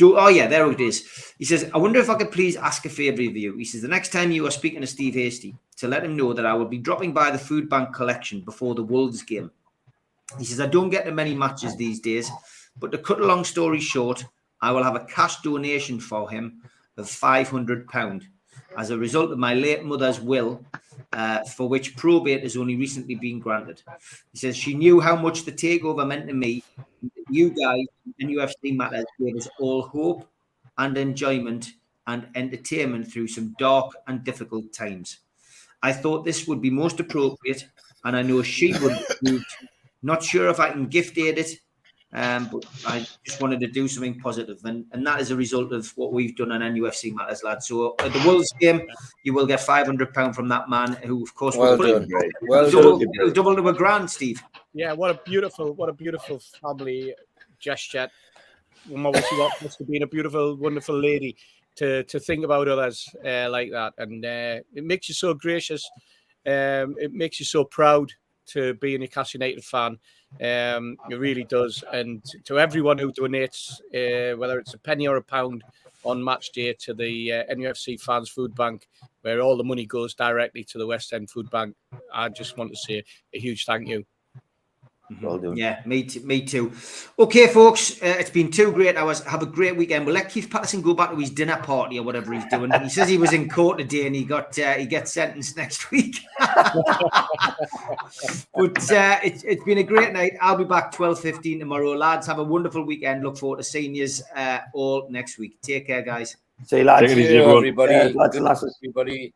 Oh, yeah, there it is. He says, I wonder if I could please ask a favour of you. He says, the next time you are speaking to Steve Hasty, to let him know that I will be dropping by the food bank collection before the Wolves game. He says, I don't get to many matches these days, but to cut a long story short, I will have a cash donation for him of £500 as a result of my late mother's will, for which probate has only recently been granted. He says, she knew how much the takeover meant to me. You guys in NUFC Matters gave us all hope and enjoyment and entertainment through some dark and difficult times. I thought this would be most appropriate, and I know she would. Not sure if I can gift aid it, but I just wanted to do something positive, and that is a result of what we've done on NUFC Matters, lads. So at the Wolves game, you will get £500 from that man, who, of course, Well will done. Well done. double to a grand, Steve. Yeah, what a beautiful family gesture. Must have been a beautiful, wonderful lady to think about others like that, and it makes you so gracious. It makes you so proud to be a Newcastle United fan. It really does. And to everyone who donates, whether it's a penny or a pound on match day, to the NUFC Fans Food Bank, where all the money goes directly to the West End Food Bank, I just want to say a huge thank you. Well done. Yeah, me too. Okay, folks, it's been 2 great hours. Have a great weekend. We'll let Keith Patterson go back to his dinner party or whatever he's doing. He says he was in court today and he gets sentenced next week. But it's been a great night. I'll be back 12:15 tomorrow. Lads, have a wonderful weekend. Look forward to seeing you all next week. Take care, guys. See you, lads. Take it easy, See you, everyone. everybody. Lads and lasses. Everybody.